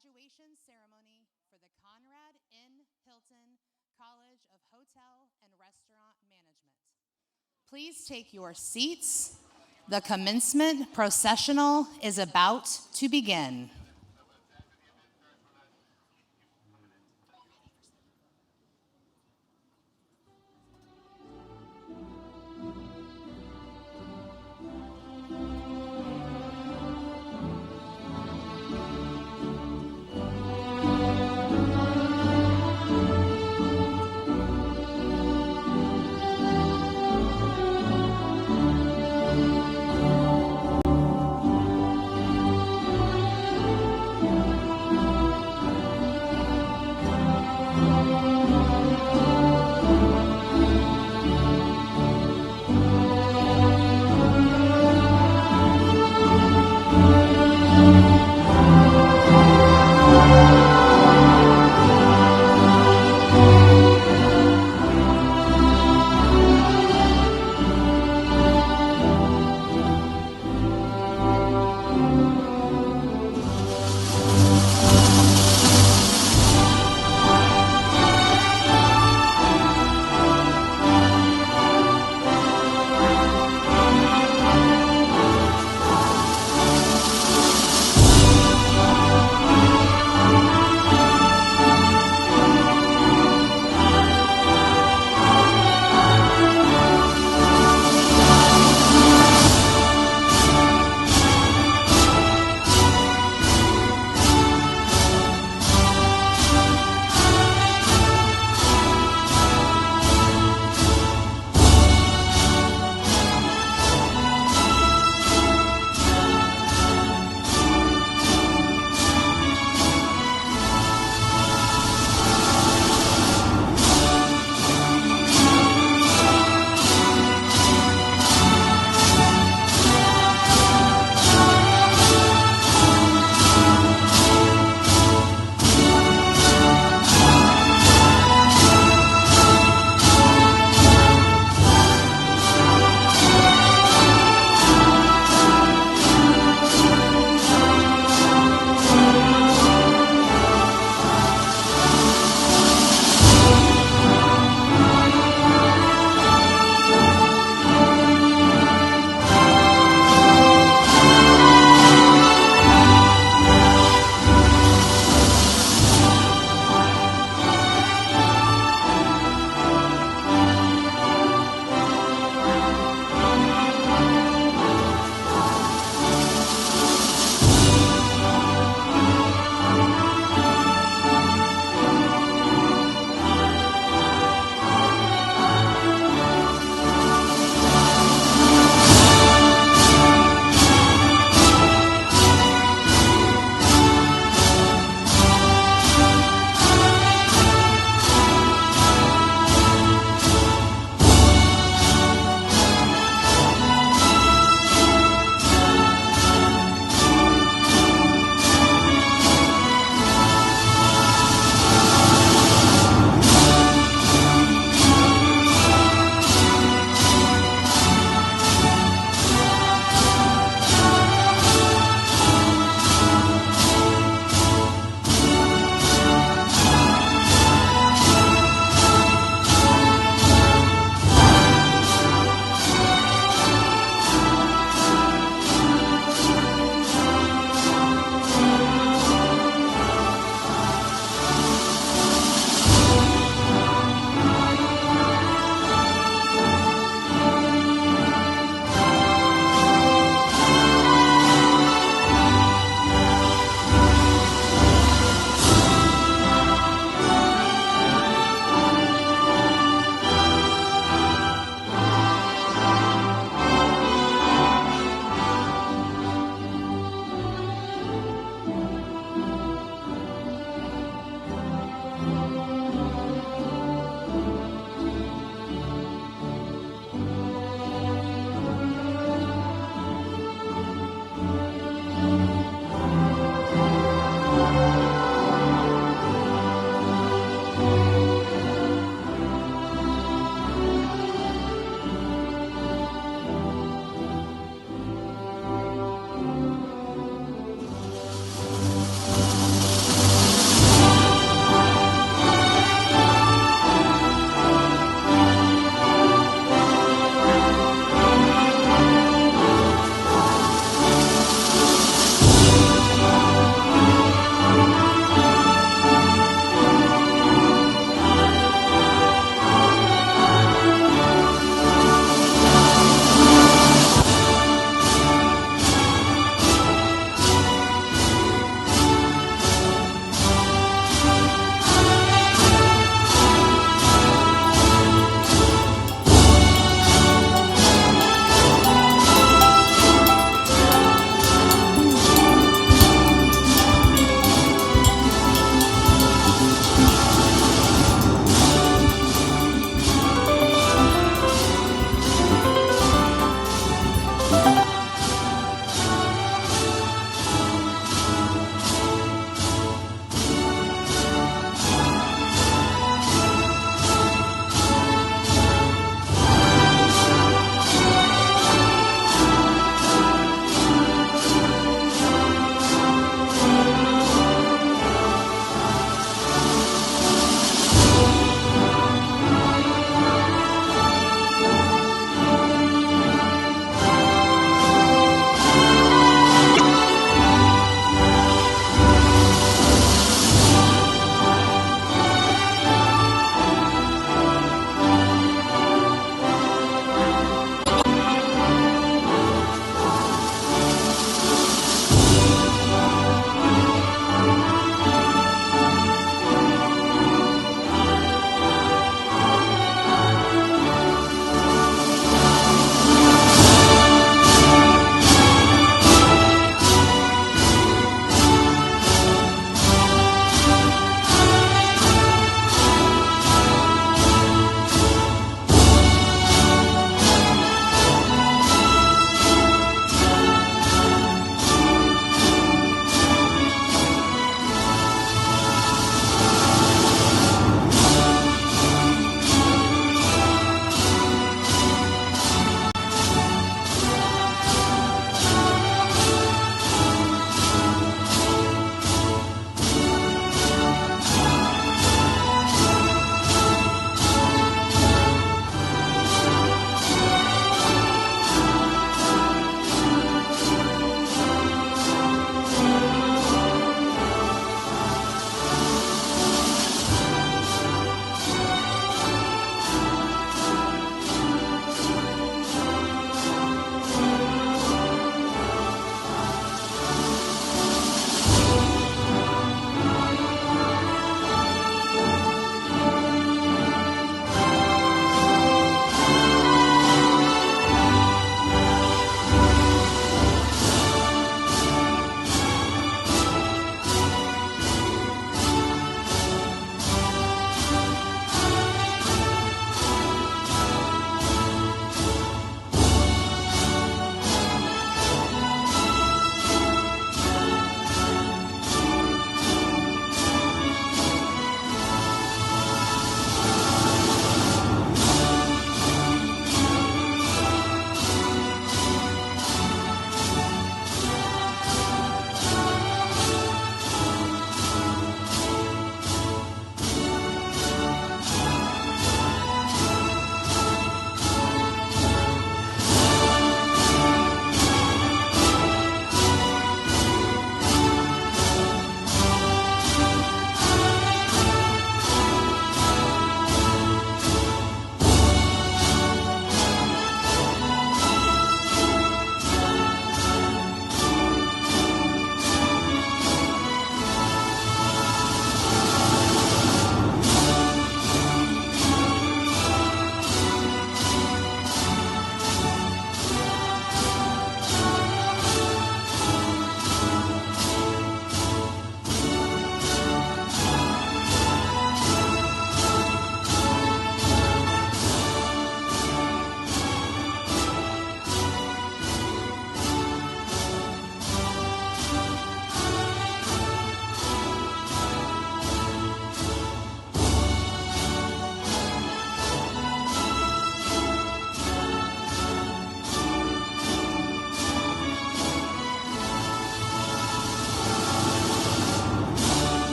graduation ceremony for the Conrad in Hilton College of Hotel and Restaurant Management. Please take your seats. The commencement processional is about to begin.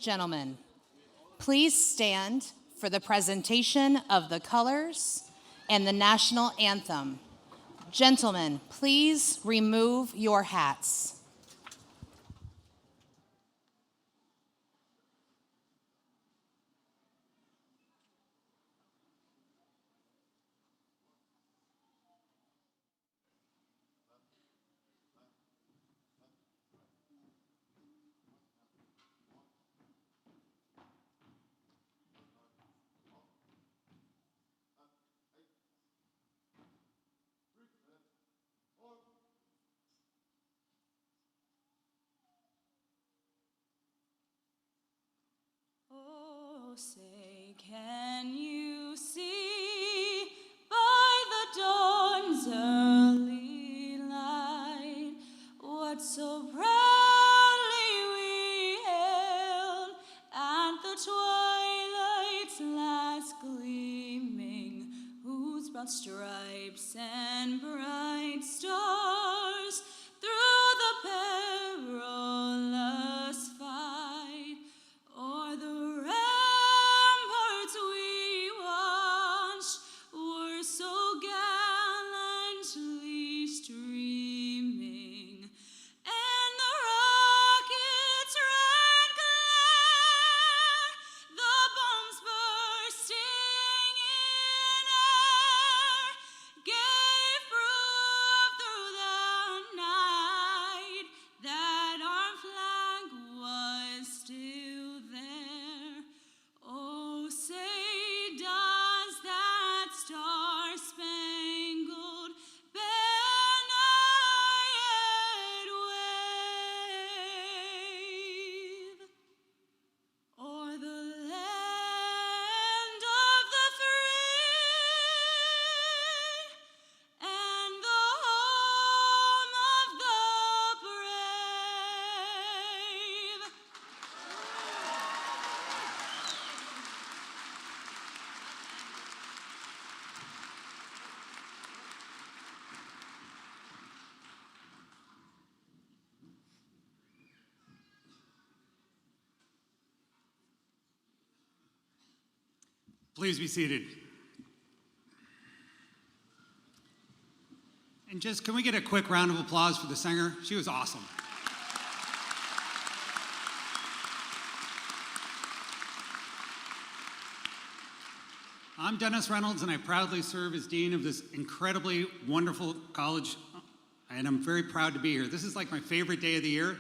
Gentlemen, please stand for the presentation of the colors and the national anthem. Gentlemen, please remove your hats. Say, can you see by the dawn's early light what so proudly we hailed at the twilight's last gleaming, whose broad stripes and bright stars through the perilous fight o'er the ramparts we watched were so gallantly streaming, and the rocket's red glare, the bombs bursting in air, gave proof through the night that our flag was still there. Oh, say does that star-spangled banner yet wave o'er the land of the free and the home of the brave? Please be seated. And just, can we get a quick round of applause for the singer? She was awesome. I'm Dennis Reynolds, and I proudly serve as dean of this incredibly wonderful college, and I'm very proud to be here. This is like my favorite day of the year,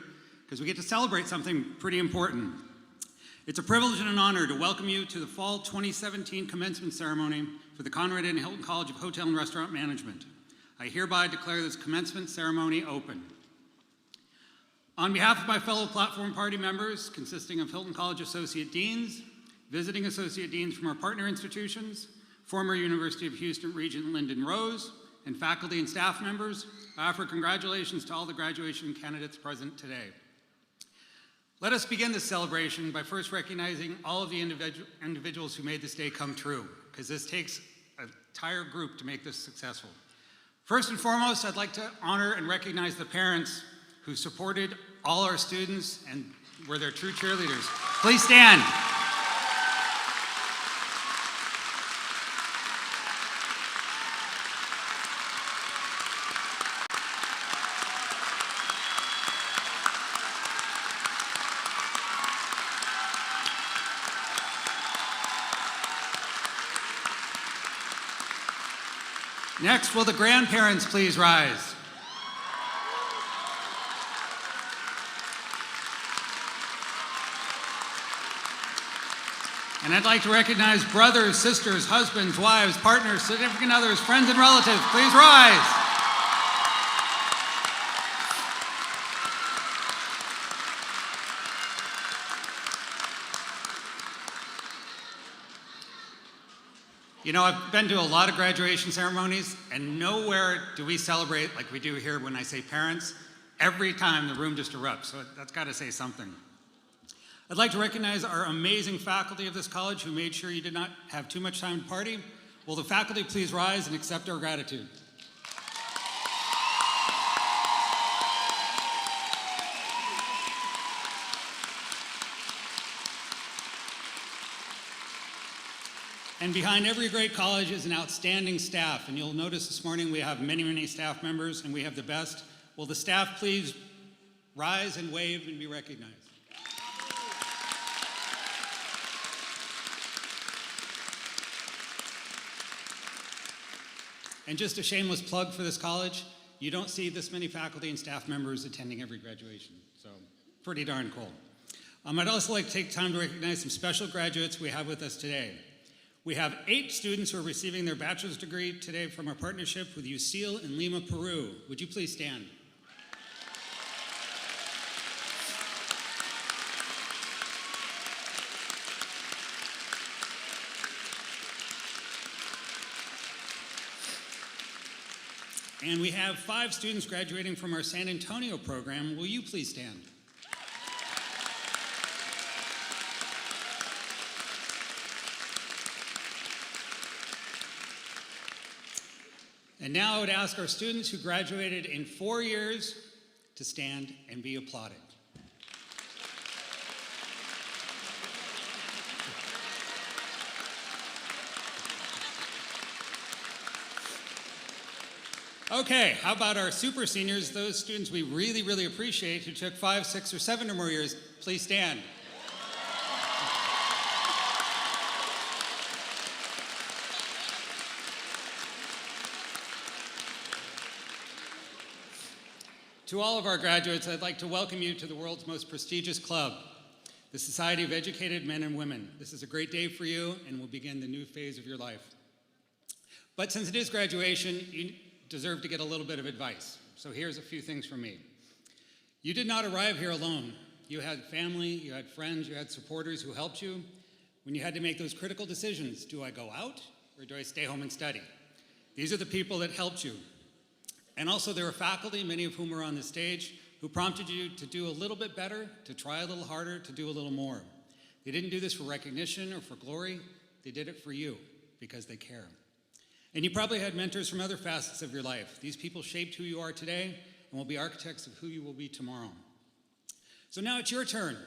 because we get to celebrate something pretty important. It's a privilege and an honor to welcome you to the Fall 2017 Commencement Ceremony for the Conrad and Hilton College of Hotel and Restaurant Management. I hereby declare this commencement ceremony open. On behalf of my fellow platform party members, consisting of Hilton College Associate Deans, visiting Associate Deans from our partner institutions, former University of Houston Regent Lyndon Rose, and faculty and staff members, I offer congratulations to all the graduation candidates present today. Let us begin this celebration by first recognizing all of the individuals who made this day come true, because this takes an entire group to make this successful. First and foremost, I'd like to honor and recognize the parents who supported all our students and were their true cheerleaders. Please stand. Next, will the grandparents please rise? And I'd like to recognize brothers, sisters, husbands, wives, partners, significant others, friends, and relatives. Please rise. You know, I've been to a lot of graduation ceremonies, and nowhere do we celebrate like we do here when I say parents. Every time the room just erupts, so that's got to say something. I'd like to recognize our amazing faculty of this college who made sure you did not have too much time to party. Will the faculty please rise and accept our gratitude? And behind every great college is an outstanding staff. And you'll notice this morning we have many, many staff members, and we have the best. Will the staff please rise and wave and be recognized? And just a shameless plug for this college, you don't see this many faculty and staff members attending every graduation, so pretty darn cool. I'd also like to take time to recognize some special graduates we have with us today. We have 8 students who are receiving their bachelor's degree today from our partnership with UCIL in Lima, Peru. Would you please stand? And we have 5 students graduating from our San Antonio program. Will you please stand? And now I would ask our students who graduated in 4 years to stand and be applauded. Okay, how about our super seniors, those students we really, really appreciate who took 5, 6, or 7 or more years? Please stand. To all of our graduates, I'd like to welcome you to the world's most prestigious club, the Society of Educated Men and Women. This is a great day for you and will begin the new phase of your life. But since it is graduation, you deserve to get a little bit of advice. So here's a few things from me. You did not arrive here alone. You had family, you had friends, you had supporters who helped you when you had to make those critical decisions. Do I go out or do I stay home and study? These are the people that helped you. And also there are faculty, many of whom are on the stage, who prompted you to do a little bit better, to try a little harder, to do a little more. They didn't do this for recognition or for glory. They did it for you because they care. And you probably had mentors from other facets of your life. These people shaped who you are today and will be architects of who you will be tomorrow. So now it's your turn.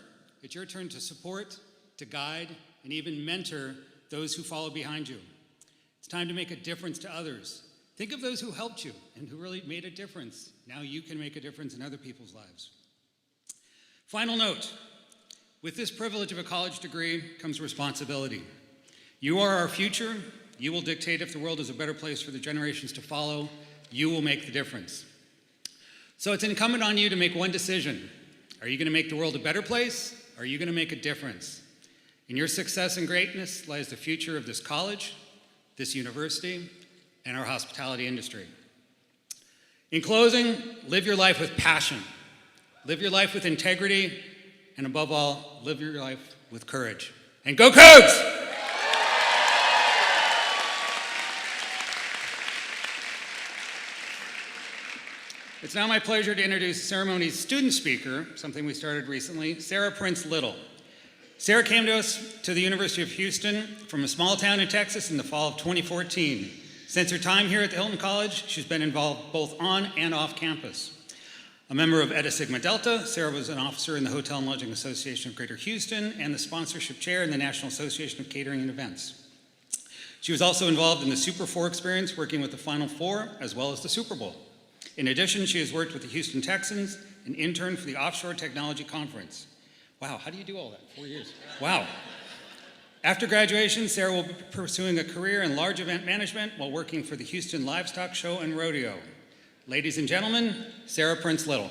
It's your turn to support, to guide, and even mentor those who follow behind you. It's time to make a difference to others. Think of those who helped you and who really made a difference. Now you can make a difference in other people's lives. Final note, with this privilege of a college degree comes responsibility. You are our future. You will dictate if the world is a better place for the generations to follow. You will make the difference. So it's incumbent on you to make one decision. Are you going to make the world a better place? Or are you going to make a difference? In your success and greatness lies the future of this college, this university, and our hospitality industry. In closing, live your life with passion. Live your life with integrity, and above all, live your life with courage. And go Cougs! It's now my pleasure to introduce the ceremony's student speaker, something we started recently, Sarah Prince Little. Sarah came to us to the University of Houston from a small town in Texas in the fall of 2014. Since her time here at the Hilton College, she's been involved both on and off campus. A member of Eta Sigma Delta, Sarah was an officer in the Hotel and Lodging Association of Greater Houston and the sponsorship chair in the National Association of Catering and Events. She was also involved in the Super 4 experience, working with the Final Four as well as the Super Bowl. In addition, she has worked with the Houston Texans, an intern for the Offshore Technology Conference. Wow, how do you do all that? 4 years. Wow. After graduation, Sarah will be pursuing a career in large event management while working for the Houston Livestock Show and Rodeo. Ladies and gentlemen, Sarah Prince Little.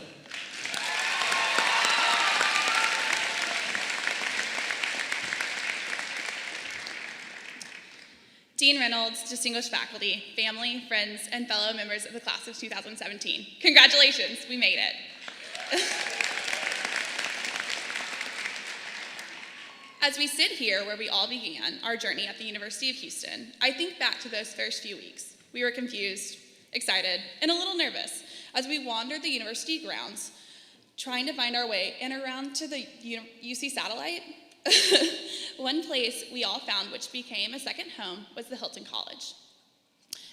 Dean Reynolds, distinguished faculty, family, friends, and fellow members of the class of 2017. Congratulations, we made it. As we sit here where we all began our journey at the University of Houston, I think back to those first few weeks. We were confused, excited, and a little nervous as we wandered the university grounds, trying to find our way in around to the UC satellite. One place we all found which became a second home was the Hilton College.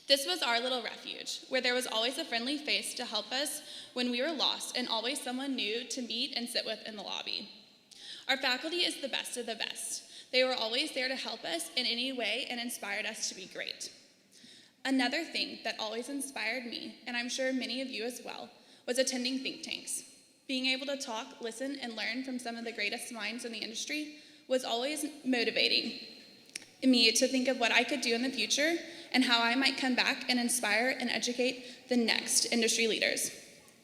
This was our little refuge, where there was always a friendly face to help us when we were lost and always someone new to meet and sit with in the lobby. Our faculty is the best of the best. They were always there to help us in any way and inspired us to be great. Another thing that always inspired me, and I'm sure many of you as well, was attending think tanks. Being able to talk, listen, and learn from some of the greatest minds in the industry was always motivating me to think of what I could do in the future and how I might come back and inspire and educate the next industry leaders.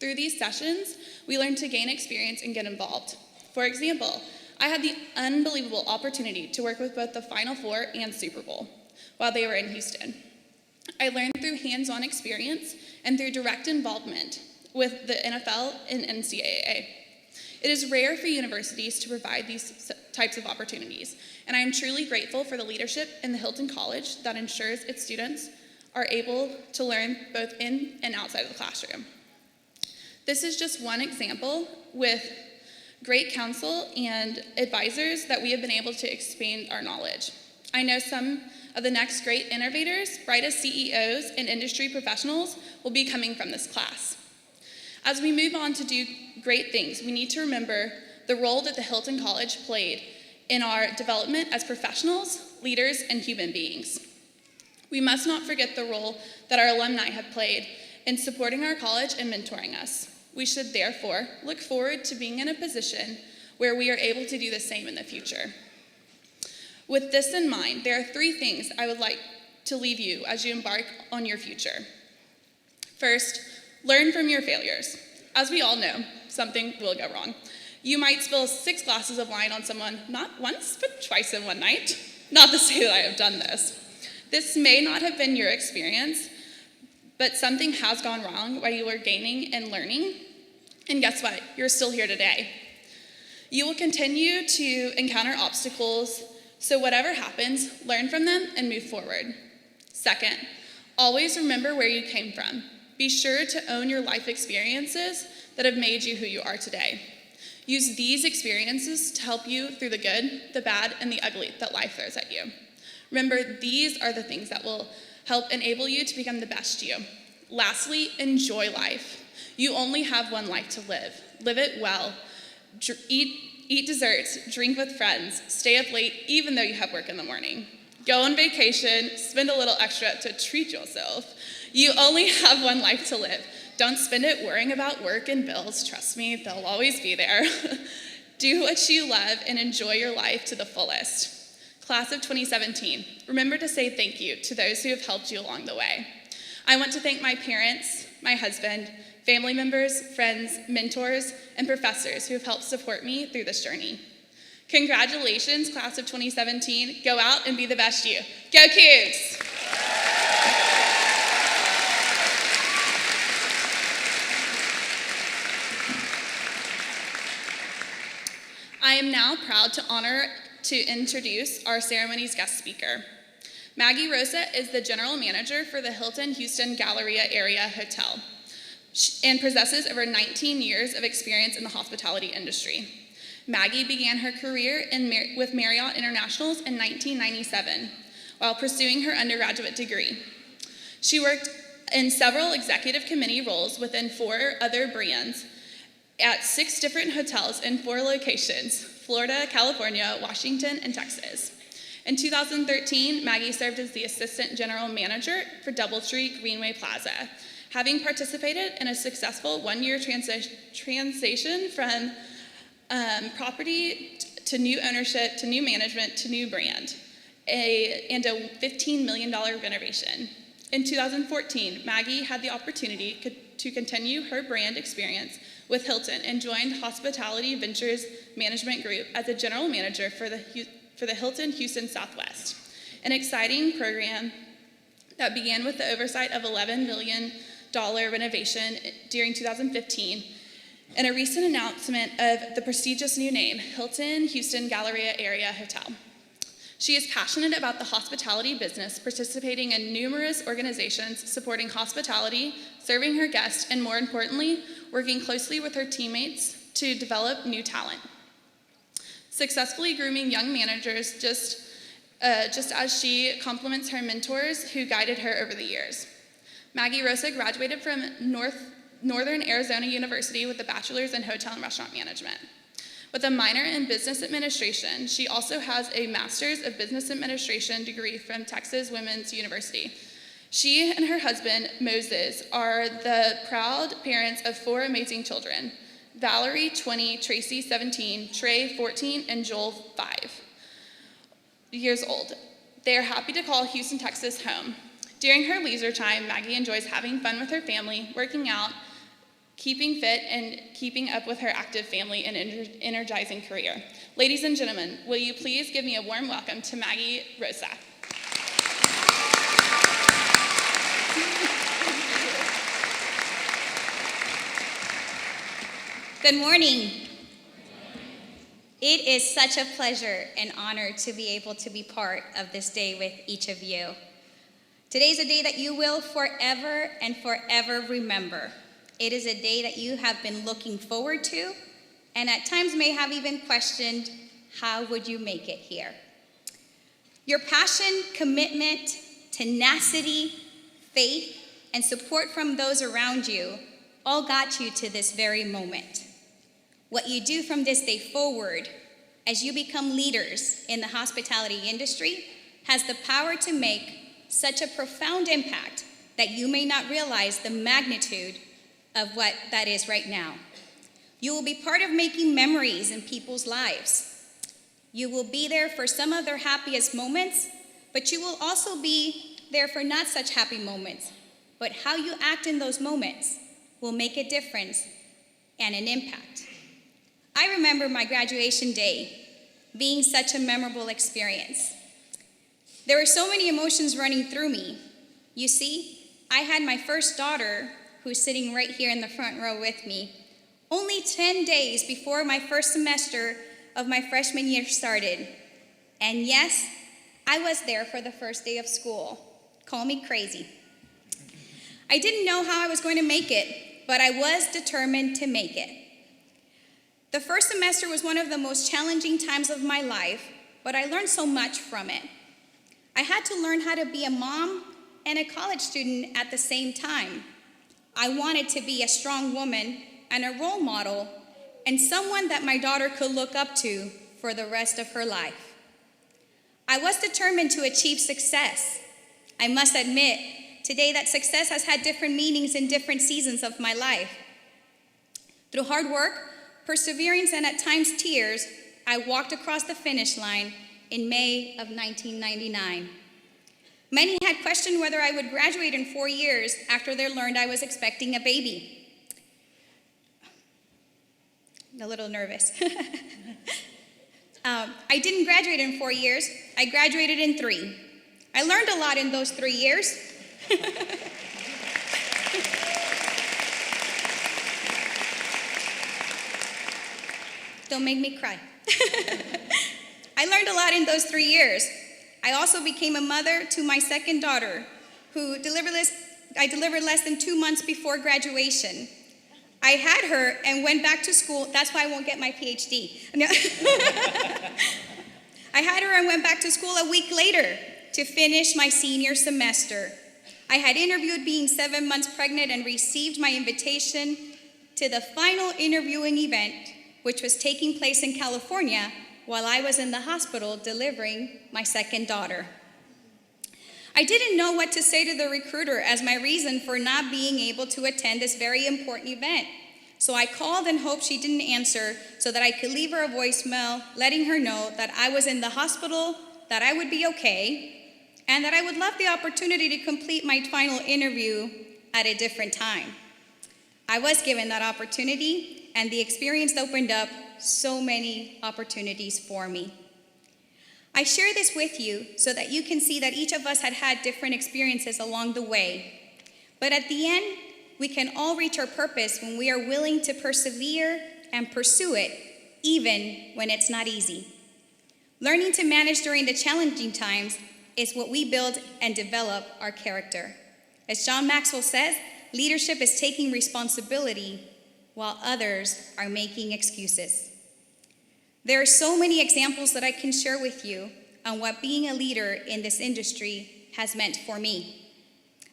Through these sessions, we learned to gain experience and get involved. For example, I had the unbelievable opportunity to work with both the Final Four and Super Bowl while they were in Houston. I learned through hands-on experience and through direct involvement with the NFL and NCAA. It is rare for universities to provide these types of opportunities, and I am truly grateful for the leadership in the Hilton College that ensures its students are able to learn both in and outside of the classroom. This is just one example with great counsel and advisors that we have been able to expand our knowledge. I know some of the next great innovators, brightest CEOs, and industry professionals will be coming from this class. As we move on to do great things, we need to remember the role that the Hilton College played in our development as professionals, leaders, and human beings. We must not forget the role that our alumni have played in supporting our college and mentoring us. We should therefore look forward to being in a position where we are able to do the same in the future. With this in mind, there are 3 things I would like to leave you as you embark on your future. First, learn from your failures. As we all know, something will go wrong. You might spill 6 glasses of wine on someone, not once, but twice in one night. Not to say that I have done this. This may not have been your experience, but something has gone wrong while you were gaining and learning. And guess what? You're still here today. You will continue to encounter obstacles, so whatever happens, learn from them and move forward. Second, always remember where you came from. Be sure to own your life experiences that have made you who you are today. Use these experiences to help you through the good, the bad, and the ugly that life throws at you. Remember, these are the things that will help enable you to become the best you. Lastly, enjoy life. You only have one life to live. Live it well. Eat desserts, drink with friends, stay up late even though you have work in the morning. Go on vacation, spend a little extra to treat yourself. You only have one life to live. Don't spend it worrying about work and bills. Trust me, they'll always be there. Do what you love and enjoy your life to the fullest. Class of 2017, remember to say thank you to those who have helped you along the way. I want to thank my parents, my husband, family members, friends, mentors, and professors who have helped support me through this journey. Congratulations, class of 2017. Go out and be the best you. Go Cougs! I am now proud to introduce our ceremony's guest speaker. Maggie Rosa is the general manager for the Hilton Houston Galleria Area Hotel and possesses over 19 years of experience in the hospitality industry. Maggie began her career with Marriott Internationals in 1997 while pursuing her undergraduate degree. She worked in several executive committee roles within 4 other brands at 6 different hotels in 4 locations: Florida, California, Washington, and Texas. In 2013, Maggie served as the assistant general manager for DoubleTree Greenway Plaza, having participated in a successful 1-year transition from property to new ownership, to new management, to new brand, and a $15 million renovation. In 2014, Maggie had the opportunity to continue her brand experience with Hilton and joined Hospitality Ventures Management Group as a general manager for the Hilton Houston Southwest, an exciting program that began with the oversight of $11 million renovation during 2015 and a recent announcement of the prestigious new name, Hilton Houston Galleria Area Hotel. She is passionate about the hospitality business, participating in numerous organizations supporting hospitality, serving her guests, and more importantly, working closely with her teammates to develop new talent. Successfully grooming young managers just as she compliments her mentors who guided her over the years. Maggie Rosa graduated from Northern Arizona University with a bachelor's in hotel and restaurant management. With a minor in business administration, she also has a master's of business administration degree from Texas Women's University. She and her husband, Moses, are the proud parents of 4 amazing children: Valerie, 20, Tracy, 17, Trey, 14, and Joel, 5 years old. They are happy to call Houston, Texas home. During her leisure time, Maggie enjoys having fun with her family, working out, keeping fit, and keeping up with her active family and energizing career. Ladies and gentlemen, will you please give me a warm welcome to Maggie Rosa. Good morning. It is such a pleasure and honor to be able to be part of this day with each of you. Today's a day that you will forever and forever remember. It is a day that you have been looking forward to, and at times may have even questioned, how would you make it here? Your passion, commitment, tenacity, faith, and support from those around you all got you to this very moment. What you do from this day forward, as you become leaders in the hospitality industry, has the power to make such a profound impact that you may not realize the magnitude of what that is right now. You will be part of making memories in people's lives. You will be there for some of their happiest moments, but you will also be there for not such happy moments. But how you act in those moments will make a difference and an impact. I remember my graduation day being such a memorable experience. There were so many emotions running through me. You see, I had my first daughter, who's sitting right here in the front row with me, only 10 days before my first semester of my freshman year started. And yes, I was there for the first day of school. Call me crazy. I didn't know how I was going to make it, but I was determined to make it. The first semester was one of the most challenging times of my life, but I learned so much from it. I had to learn how to be a mom and a college student at the same time. I wanted to be a strong woman and a role model and someone that my daughter could look up to for the rest of her life. I was determined to achieve success. I must admit today that success has had different meanings in different seasons of my life. Through hard work, perseverance, and at times tears, I walked across the finish line in May of 1999. Many had questioned whether I would graduate in 4 years after they learned I was expecting a baby. A little nervous. I didn't graduate in 4 years. I graduated in 3. I learned a lot in those 3 years. Don't make me cry. I learned a lot in those 3 years. I also became a mother to my second daughter, who I delivered less than 2 months before graduation. I had her and went back to school. That's why I won't get my PhD. No. I had her and went back to school a week later to finish my senior semester. I had interviewed being 7 months pregnant and received my invitation to the final interviewing event, which was taking place in California while I was in the hospital delivering my second daughter. I didn't know what to say to the recruiter as my reason for not being able to attend this very important event. So I called and hoped she didn't answer so that I could leave her a voicemail letting her know that I was in the hospital, that I would be okay, and that I would love the opportunity to complete my final interview at a different time. I was given that opportunity, and the experience opened up so many opportunities for me. I share this with you so that you can see that each of us had had different experiences along the way. But at the end, we can all reach our purpose when we are willing to persevere and pursue it, even when it's not easy. Learning to manage during the challenging times is what we build and develop our character. As John Maxwell says, leadership is taking responsibility while others are making excuses. There are so many examples that I can share with you on what being a leader in this industry has meant for me.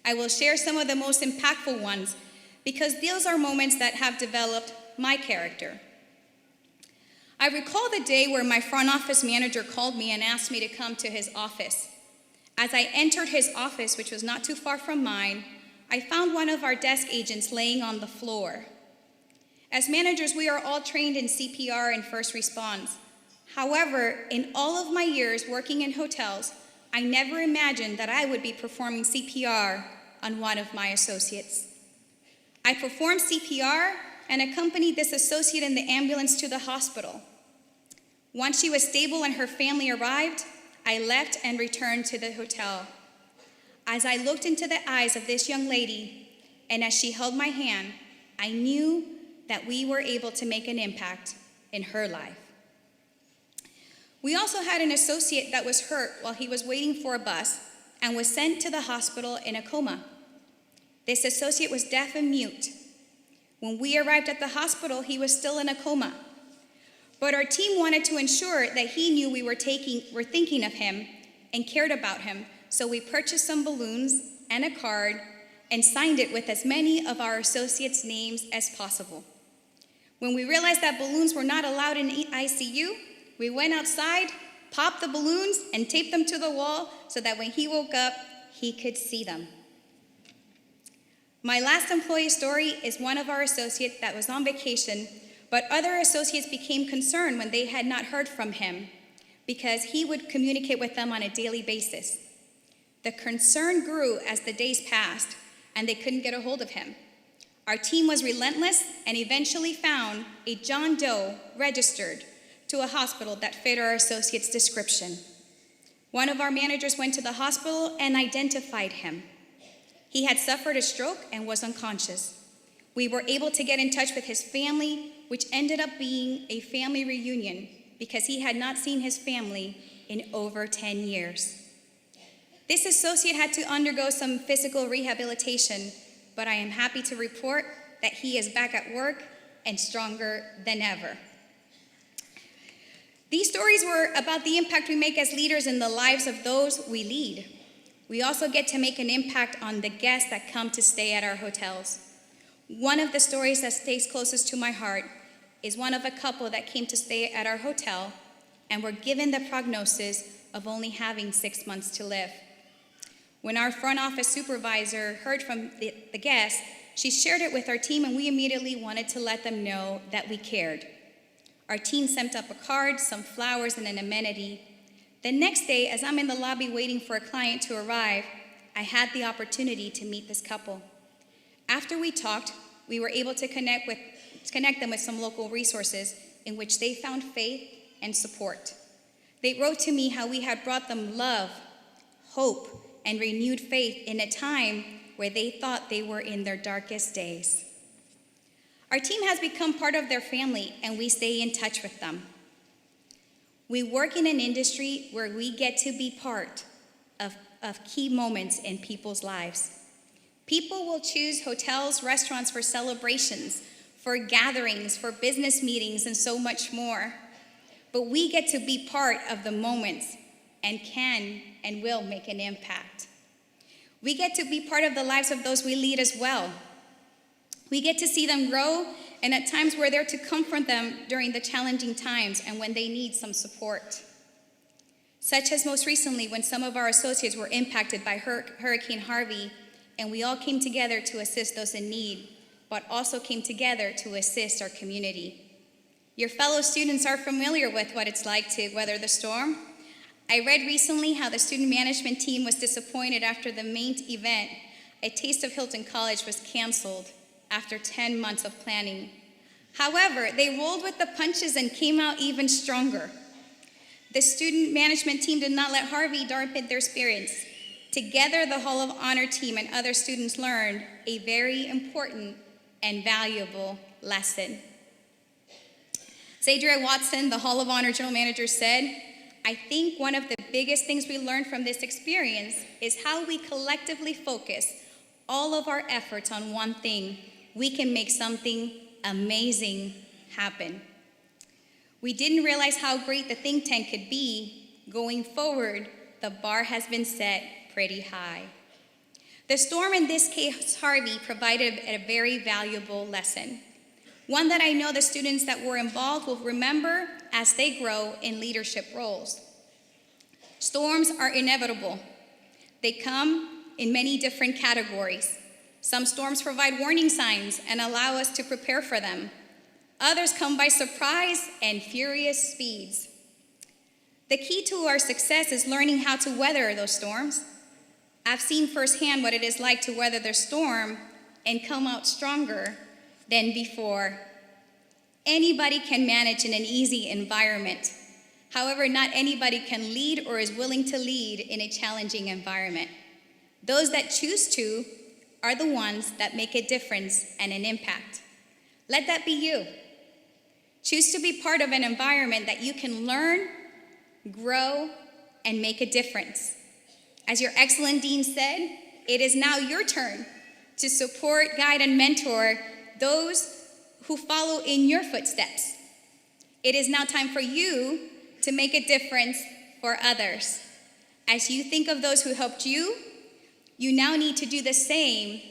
I will share some of the most impactful ones because those are moments that have developed my character. I recall the day where my front office manager called me and asked me to come to his office. As I entered his office, which was not too far from mine, I found one of our desk agents laying on the floor. As managers, we are all trained in CPR and first response. However, in all of my years working in hotels, I never imagined that I would be performing CPR on one of my associates. I performed CPR and accompanied this associate in the ambulance to the hospital. Once she was stable and her family arrived, I left and returned to the hotel. As I looked into the eyes of this young lady, and as she held my hand, I knew that we were able to make an impact in her life. We also had an associate that was hurt while he was waiting for a bus and was sent to the hospital in a coma. This associate was deaf and mute. When we arrived at the hospital, he was still in a coma. But our team wanted to ensure that he knew we were thinking of him and cared about him, so we purchased some balloons and a card and signed it with as many of our associates' names as possible. When we realized that balloons were not allowed in ICU, we went outside, popped the balloons, and taped them to the wall so that when he woke up, he could see them. My last employee story is one of our associates that was on vacation, but other associates became concerned when they had not heard from him because he would communicate with them on a daily basis. The concern grew as the days passed, and they couldn't get a hold of him. Our team was relentless and eventually found a John Doe registered to a hospital that fit our associate's description. One of our managers went to the hospital and identified him. He had suffered a stroke and was unconscious. We were able to get in touch with his family, which ended up being a family reunion because he had not seen his family in over 10 years. This associate had to undergo some physical rehabilitation, but I am happy to report that he is back at work and stronger than ever. These stories were about the impact we make as leaders in the lives of those we lead. We also get to make an impact on the guests that come to stay at our hotels. One of the stories that stays closest to my heart is one of a couple that came to stay at our hotel and were given the prognosis of only having 6 months to live. When our front office supervisor heard from the guests, she shared it with our team, and we immediately wanted to let them know that we cared. Our team sent up a card, some flowers, and an amenity. The next day, as I'm in the lobby waiting for a client to arrive, I had the opportunity to meet this couple. After we talked, we were able to connect them with some local resources in which they found faith and support. They wrote to me how we had brought them love, hope, and renewed faith in a time where they thought they were in their darkest days. Our team has become part of their family, and we stay in touch with them. We work in an industry where we get to be part of key moments in people's lives. People will choose hotels, restaurants for celebrations, for gatherings, for business meetings, and so much more. But we get to be part of the moments and can and will make an impact. We get to be part of the lives of those we lead as well. We get to see them grow, and at times we're there to comfort them during the challenging times and when they need some support. Such as most recently when some of our associates were impacted by Hurricane Harvey, and we all came together to assist those in need, but also came together to assist our community. Your fellow students are familiar with what it's like to weather the storm. I read recently how the student management team was disappointed after the main event, A Taste of Hilton College, was canceled after 10 months of planning. However, they rolled with the punches and came out even stronger. The student management team did not let Harvey dampen their spirits. Together, the Hall of Honor team and other students learned a very important and valuable lesson. Sadria Watson, the Hall of Honor general manager, said, "I think one of the biggest things we learned from this experience is how we collectively focus all of our efforts on one thing. We can make something amazing happen." We didn't realize how great the think tank could be. Going forward, the bar has been set pretty high. The storm, in this case Harvey, provided a very valuable lesson. one that I know the students that were involved will remember as they grow in leadership roles. Storms are inevitable. They come in many different categories. Some storms provide warning signs and allow us to prepare for them. Others come by surprise and furious speeds. The key to our success is learning how to weather those storms. I've seen firsthand what it is like to weather the storm and come out stronger than before. Anybody can manage in an easy environment. However, not anybody can lead or is willing to lead in a challenging environment. Those that choose to are the ones that make a difference and an impact. Let that be you. Choose to be part of an environment that you can learn, grow, and make a difference. As your excellent dean said, it is now your turn to support, guide, and mentor those who follow in your footsteps. It is now time for you to make a difference for others. As you think of those who helped you, you now need to do the same,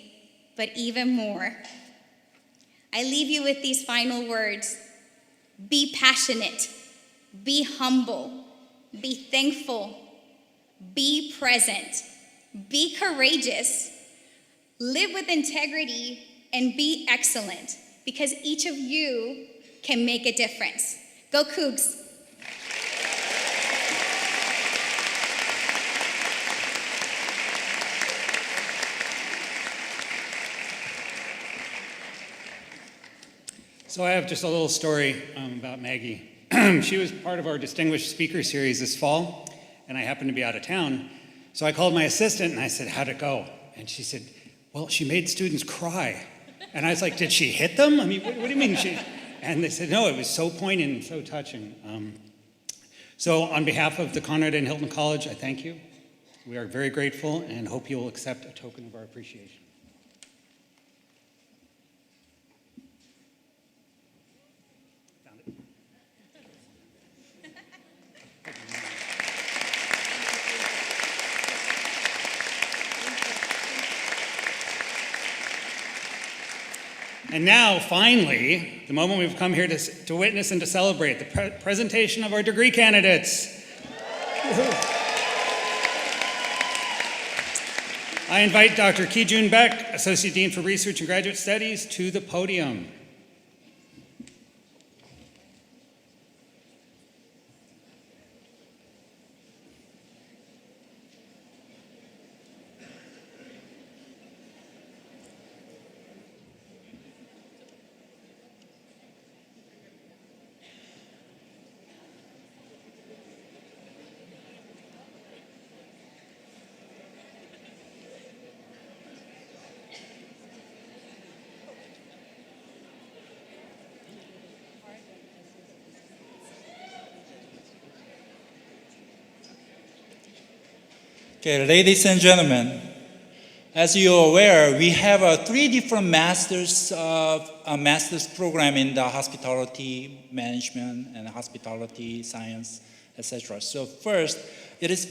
but even more. I leave you with these final words. Be passionate, be humble, be thankful, be present, be courageous, live with integrity, and be excellent, because each of you can make a difference. Go Cougs! So I have just a little story about Maggie. She was part of our Distinguished Speaker Series this fall, and I happened to be out of town. So I called my assistant and I said, how'd it go? And she said, well, she made students cry. And I was like, did she hit them? I mean, what do you mean? And they said, no, it was so poignant and so touching. So on behalf of the Conrad and Hilton College, I thank you. We are very grateful and hope you will accept a token of our appreciation. And now, finally, the moment we've come here to witness and to celebrate, the presentation of our degree candidates. I invite Dr. Ki-Jun Beck, Associate Dean for Research and Graduate Studies, to the podium. Okay, ladies and gentlemen, as you're aware, we have three different master's program in the hospitality management and hospitality science, etc. So first, it is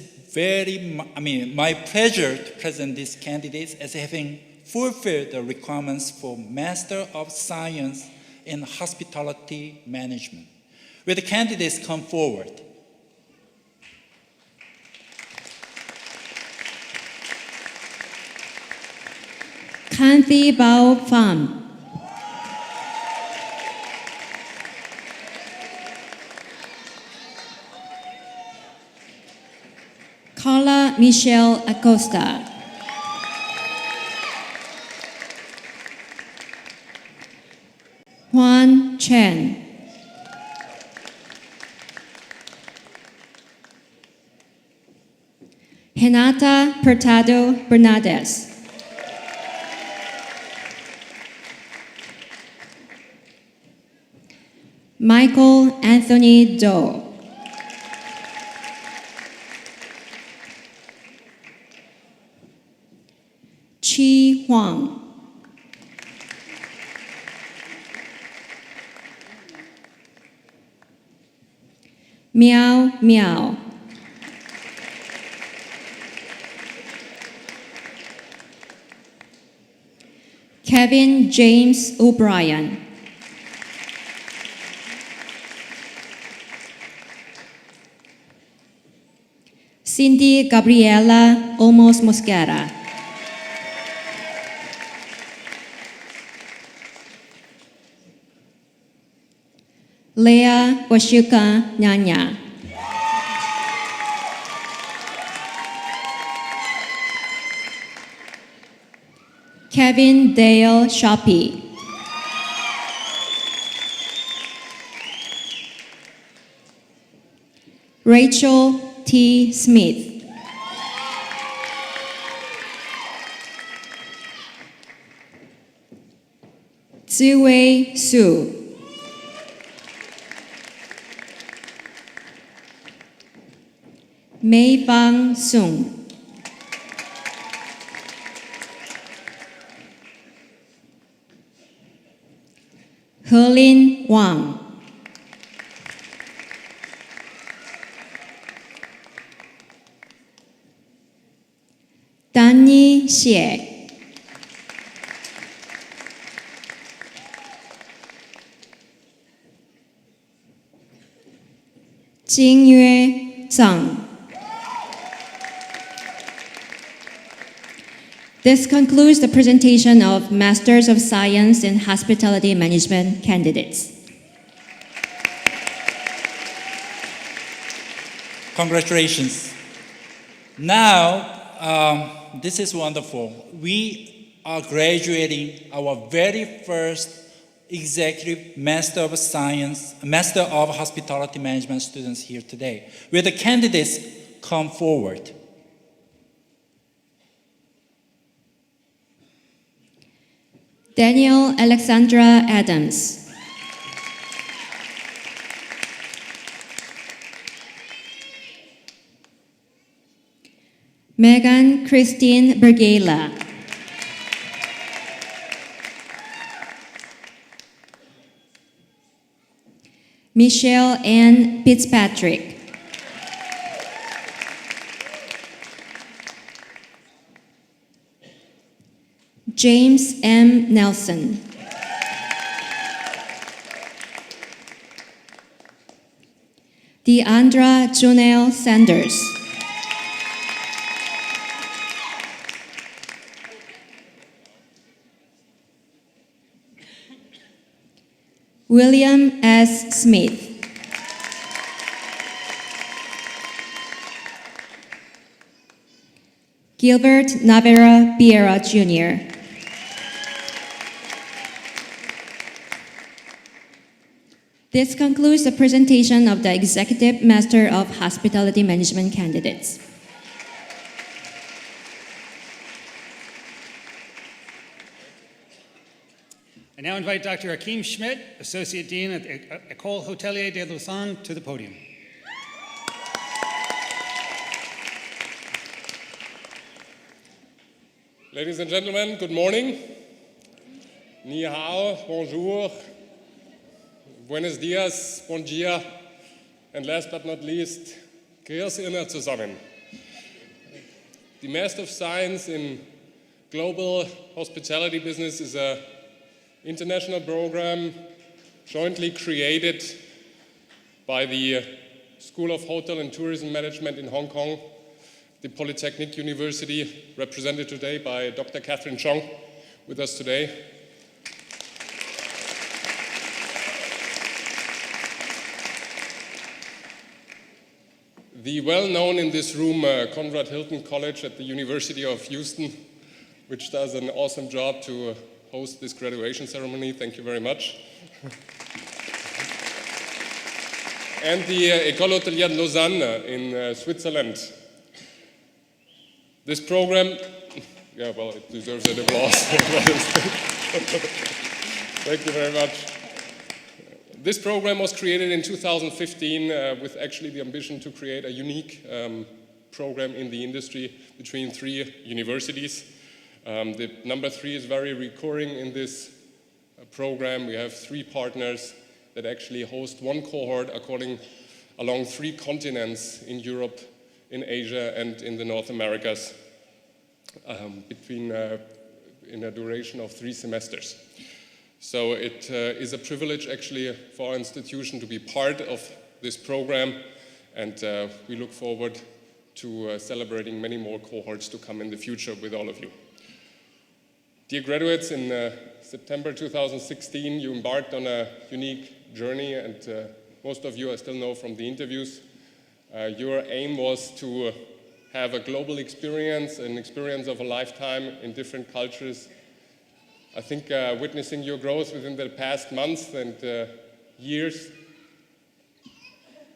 my pleasure to present these candidates as having fulfilled the requirements for Master of Science in Hospitality Management. Will the candidates come forward? Kanthi Bao Pham. Carla Michelle Acosta. Juan Chen. Renata Hurtado Bernardes. Michael Anthony Doe. Chi Huang. Miao Miao. Kevin James O'Brien. Cindy Gabriela Olmos Mosquera. Leah Washuka Nyanya. Kevin Dale Shoppy. Rachel T. Smith. Ziwei Su. Mei Bang Sung. Helin Wang. Danny Xie. Jingyue Zhang. This concludes the presentation of Masters of Science in Hospitality Management candidates. Congratulations. Now, this is wonderful. We are graduating our very first Executive Master of Science, Master of Hospitality Management students here today. Will the candidates come forward? Daniel Alexandra Adams. Megan Christine Bergela. Michelle Ann Fitzpatrick. James M. Nelson. Deandra Junelle Sanders. William S. Smith. Gilbert Navera Biera Jr. This concludes the presentation of the Executive Master of Hospitality Management candidates. I now invite Dr. Hakeem Schmidt, Associate Dean at the École Hôtelier de Lausanne, to the podium. Ladies and gentlemen, good morning. Ni hao, bonjour, buenos dias, bon dia, and last but not least, grüß Ihnen zusammen. The Master of Science in Global Hospitality Business is an international program jointly created by the School of Hotel and Tourism Management in Hong Kong, the Polytechnic University, represented today by Dr. Catherine Chong, with us today. The well-known in this room Conrad Hilton College at the University of Houston, which does an awesome job to host this graduation ceremony. Thank you very much. And the École Hôtelière de Lausanne in Switzerland. This program, yeah, well, it deserves an applause. Thank you very much. This program was created in 2015 with actually the ambition to create a unique program in the industry between 3 universities. The number 3 is very recurring in this program. We have 3 partners that actually host one cohort along 3 continents in Europe, in Asia, and in the North Americas, in a duration of 3 semesters. So it is a privilege actually for our institution to be part of this program, and we look forward to celebrating many more cohorts to come in the future with all of you. Dear graduates, in September 2016, you embarked on a unique journey, and most of you I still know from the interviews. Your aim was to have a global experience, an experience of a lifetime in different cultures. I think witnessing your growth within the past months and years,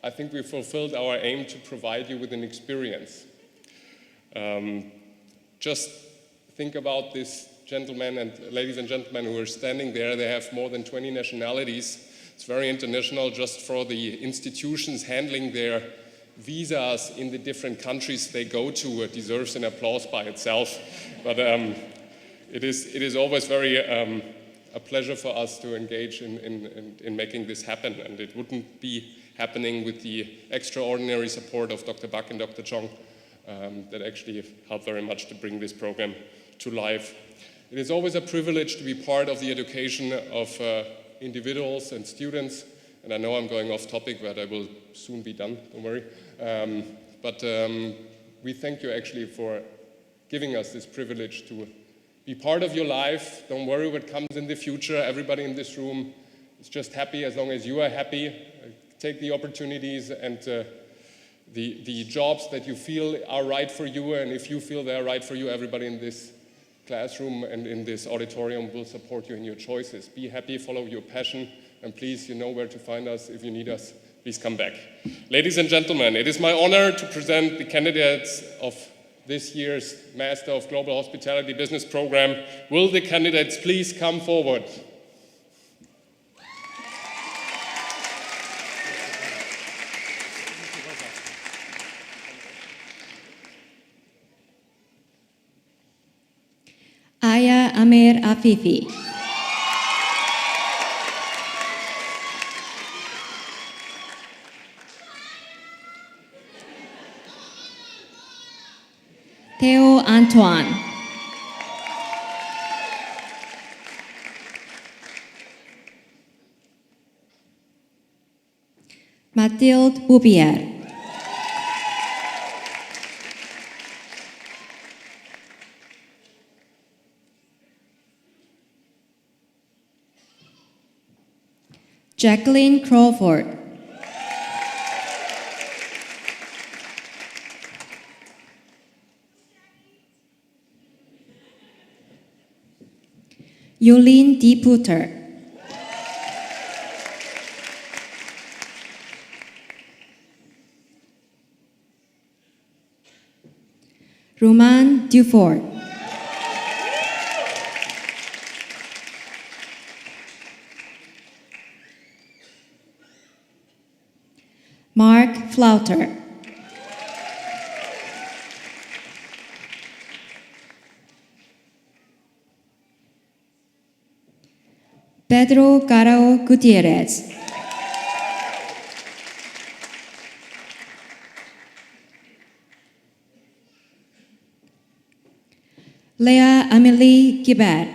I think we fulfilled our aim to provide you with an experience. Just think about this gentlemen and ladies and gentlemen who are standing there. They have more than 20 nationalities. It's very international just for the institutions handling their visas in the different countries they go to. It deserves an applause by itself. But it is always very a pleasure for us to engage in making this happen. And it wouldn't be happening with the extraordinary support of Dr. Buck and Dr. Chong that actually helped very much to bring this program to life. It is always a privilege to be part of the education of individuals and students. And I know I'm going off topic, but I will soon be done, don't worry. But we thank you actually for giving us this privilege to be part of your life. Don't worry what comes in the future. Everybody in this room is just happy as long as you are happy. Take the opportunities and the jobs that you feel are right for you. And if you feel they're right for you, everybody in this classroom and in this auditorium will support you in your choices. Be happy, follow your passion, and please, you know where to find us. If you need us, please come back. Ladies and gentlemen, it is my honor to present the candidates of this year's Master of Global Hospitality Business Program. Will the candidates please come forward? Aya Amir Afifi. Theo Antoine. Mathilde Boubière. Jacqueline Crawford. Yulin D. Putter. Roman Dufort. Mark Flauter. Pedro Garao Gutierrez. Leah Amélie Gibert.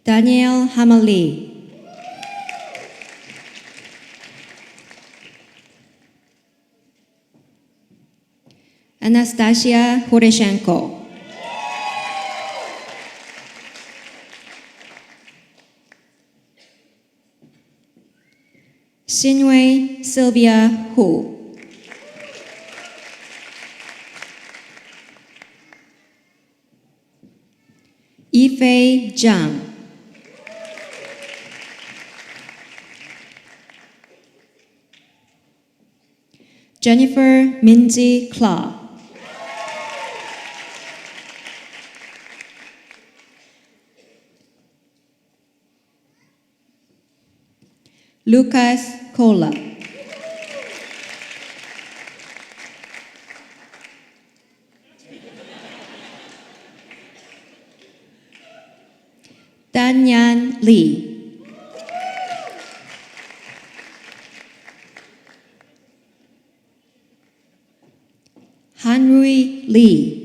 Daniel Hamali. Anastasia Horeshenko. Xinwei Sylvia Hu. Yifei Zhang. Jennifer Minzy Claw. Lucas Cola. Danyan Lee. Hanrui Lee.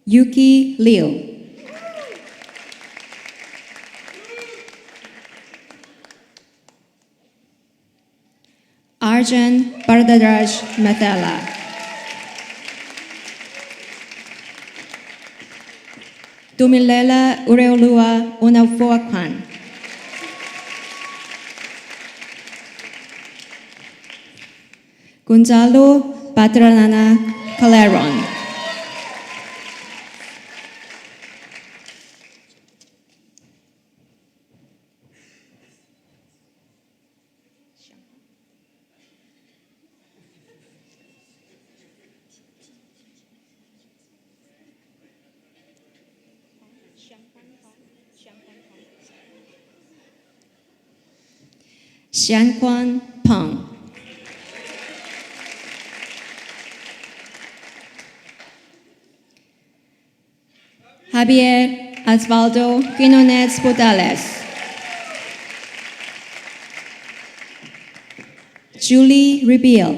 Yuki Liu. Arjun Bardadraj Mathela. Dumilela Ureolua Unafuakwan. Gonzalo Patranana Caleron. Xianquan Peng. Javier Osvaldo Quinones Podales. Julie Rebiel.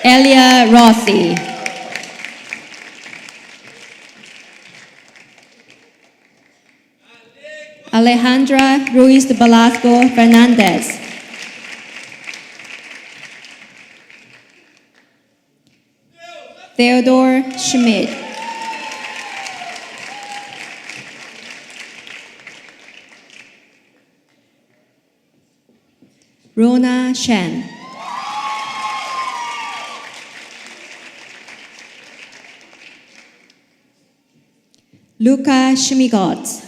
Elia Rossi. Alejandra Ruiz de Velasco Fernandez. Theodore Schmidt. Rona Shen. Luca Schmigot.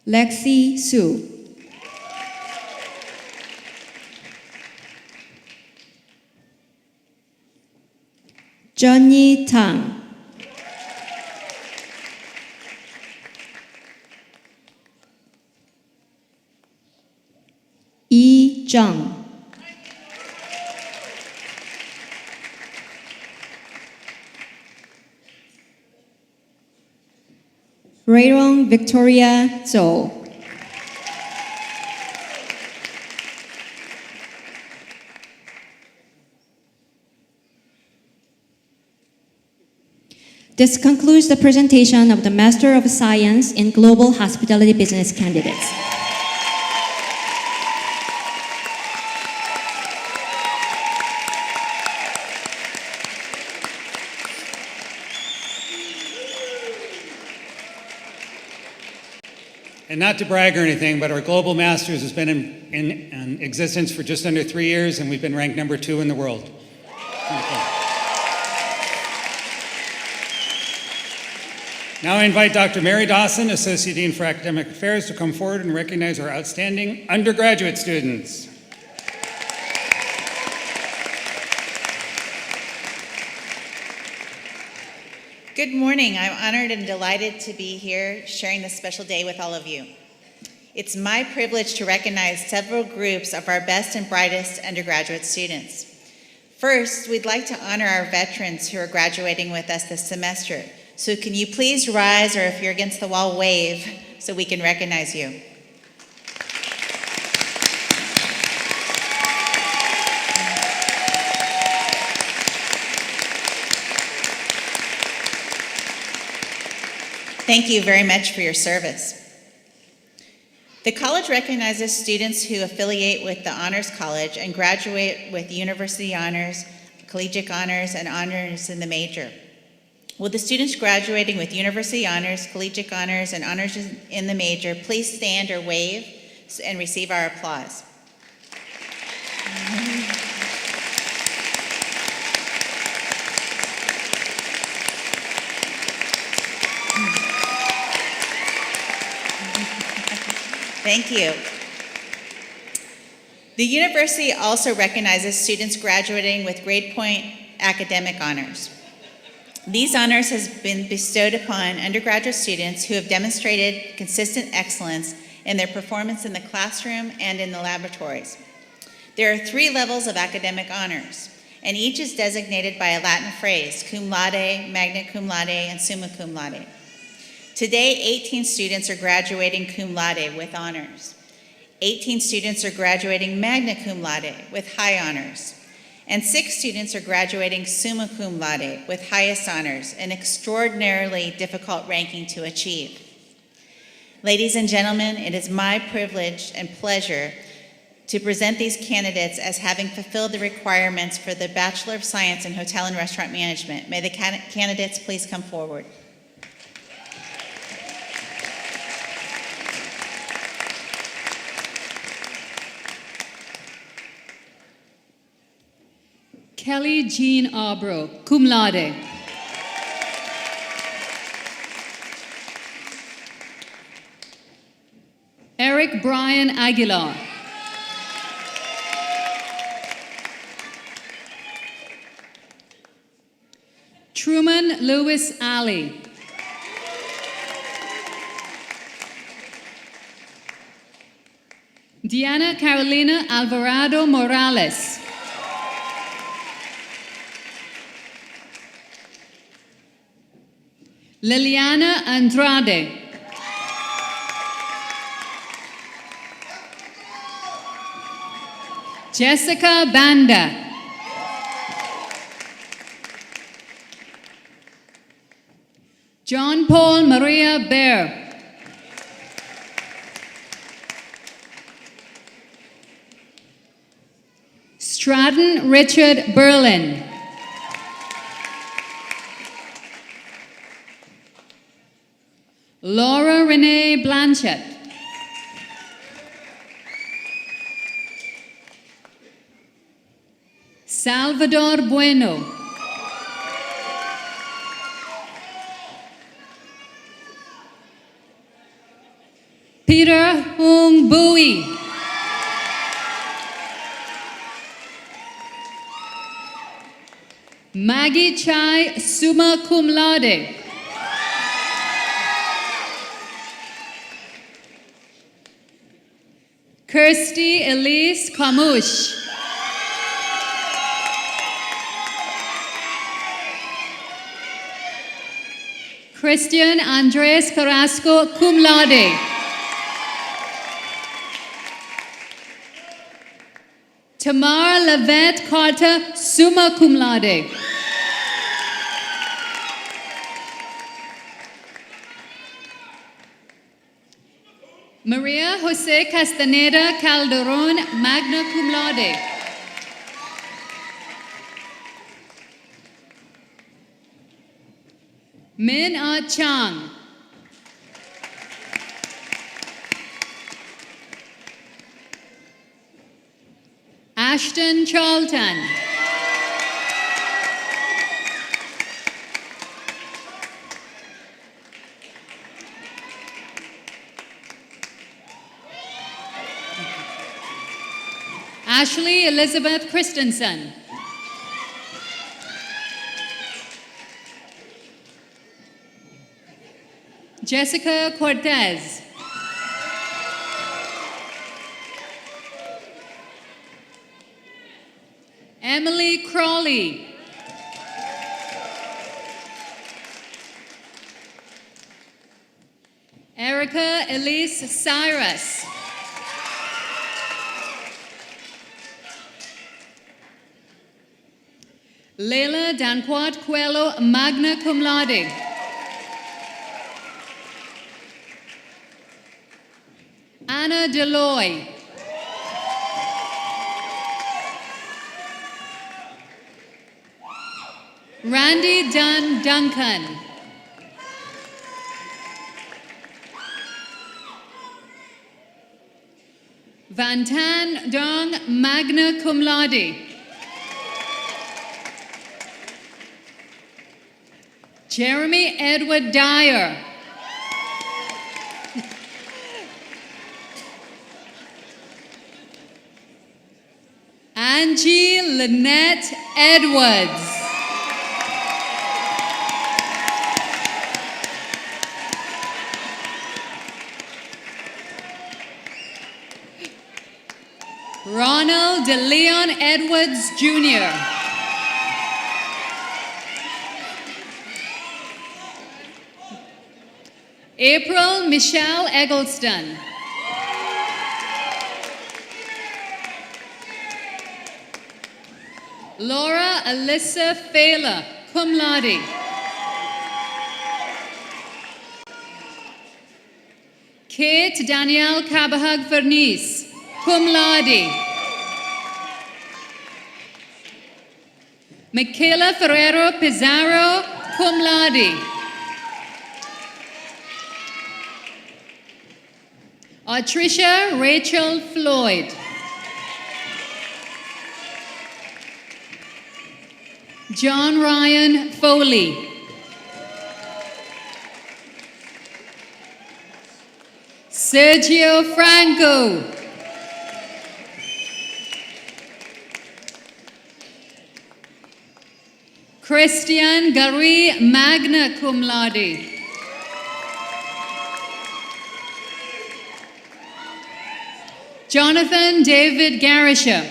Lexi Su. Johnny Tang. Yi Zhang. Rayrong Victoria Zhou. This concludes the presentation of the Master of Science in Global Hospitality Business candidates. And not to brag or anything, but our Global Masters has been in existence for just under 3 years, and we've been ranked number 2 in the world. Now I invite Dr. Mary Dawson, Associate Dean for Academic Affairs, to come forward and recognize our outstanding undergraduate students. Good morning. I'm honored and delighted to be here sharing this special day with all of you. It's my privilege to recognize several groups of our best and brightest undergraduate students. First, we'd like to honor our veterans who are graduating with us this semester. So can you please rise, or if you're against the wall, wave so we can recognize you. Thank you very much for your service. The college recognizes students who affiliate with the Honors College and graduate with University Honors, Collegiate Honors, and Honors in the major. Will the students graduating with University Honors, Collegiate Honors, and Honors in the major please stand or wave and receive our applause? Thank you. The university also recognizes students graduating with grade point academic honors. These honors have been bestowed upon undergraduate students who have demonstrated consistent excellence in their performance in the classroom and in the laboratories. There are 3 levels of academic honors, and each is designated by a Latin phrase: cum laude, magna cum laude, and summa cum laude. Today, 18 students are graduating cum laude with honors. 18 students are graduating magna cum laude with high honors. And 6 students are graduating summa cum laude with highest honors, an extraordinarily difficult ranking to achieve. Ladies and gentlemen, it is my privilege and pleasure to present these candidates as having fulfilled the requirements for the Bachelor of Science in Hotel and Restaurant Management. May the candidates please come forward. Kelly Jean Arbro, cum laude. Eric Brian Aguilar. Truman Lewis Ali. Diana Carolina Alvarado Morales. Liliana Andrade. Jessica Banda. John Paul Maria Bear. Stratton Richard Berlin. Laura Renee Blanchett. Salvador Bueno. Peter Hung Bui. Maggie Chai, summa cum laude. Kirsty Elise Kamush. Christian Andres Carrasco, cum laude. Tamar Lavette Carter, summa cum laude. Maria Jose Castaneda Calderon, magna cum laude. Min Ah Chang. Ashton Charlton. Ashley Elizabeth Christensen. Jessica Cortez. Emily Crawley. Erica Elise Cyrus. Leila Danquat Coelho, magna cum laude. Anna Deloy. Randy Dunn Duncan. Van Tan Dong, magna cum laude. Jeremy Edward Dyer. Angie Lynette Edwards. Ronald De Leon Edwards Jr. April Michelle Eggleston. Laura Alyssa Fela, cum laude. Kate Danielle Cabahag Vernice, cum laude. Michaela Ferrero Pizarro, cum laude. Atricia Rachel Floyd. John Ryan Foley. Sergio Franco. Christian Gary, magna cum laude. Jonathan David Garisha.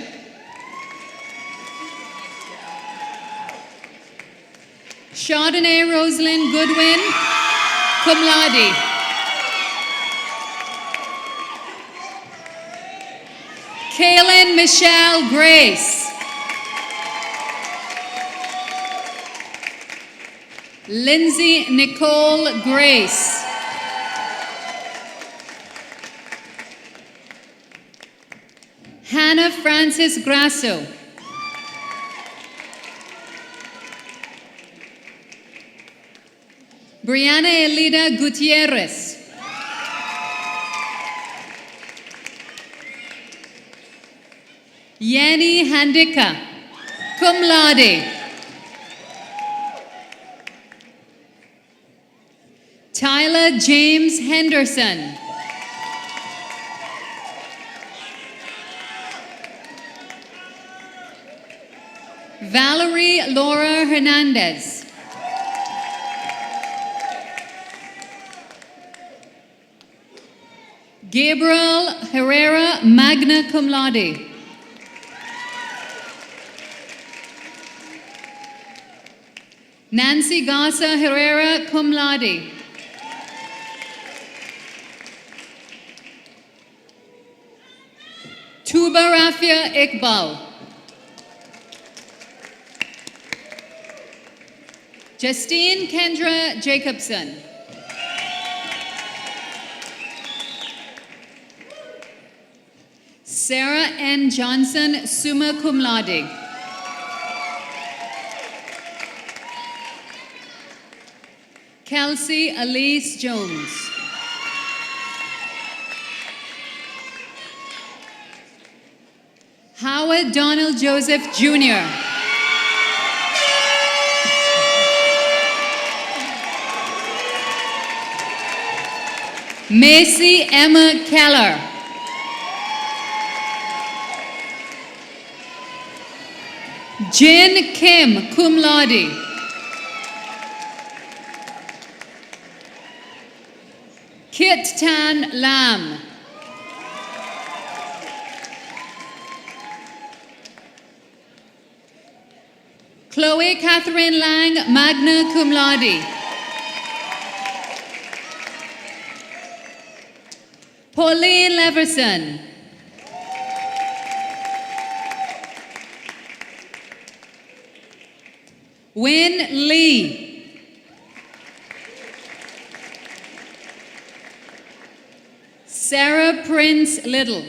Chardonnay Rosalind Goodwin, cum laude. Kaylin Michelle Grace. Lindsay Nicole Grace. Hannah Francis Grasso. Brianna Elida Gutierrez. Yanni Handika, cum laude. Tyler James Henderson. Valerie Laura Hernandez. Gabriel Herrera, magna cum laude. Nancy Gasa Herrera, cum laude. Tuba Rafia Iqbal. Justine Kendra Jacobson. Sarah N. Johnson, summa cum laude. Kelsey Elise Jones. Howard Donald Joseph Jr. Macy Emma Keller. Jin Kim, cum laude. Kit Tan Lam. Chloe Catherine Lang, magna cum laude. Pauline Leverson. Win Lee. Sarah Prince Little.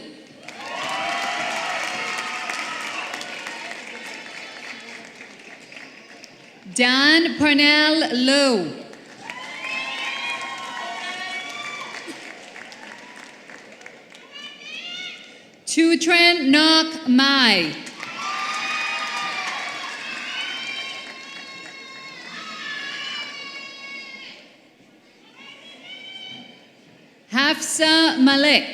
Dan Purnell Lowe. Tutren Nok Mai. Hafsa Malik.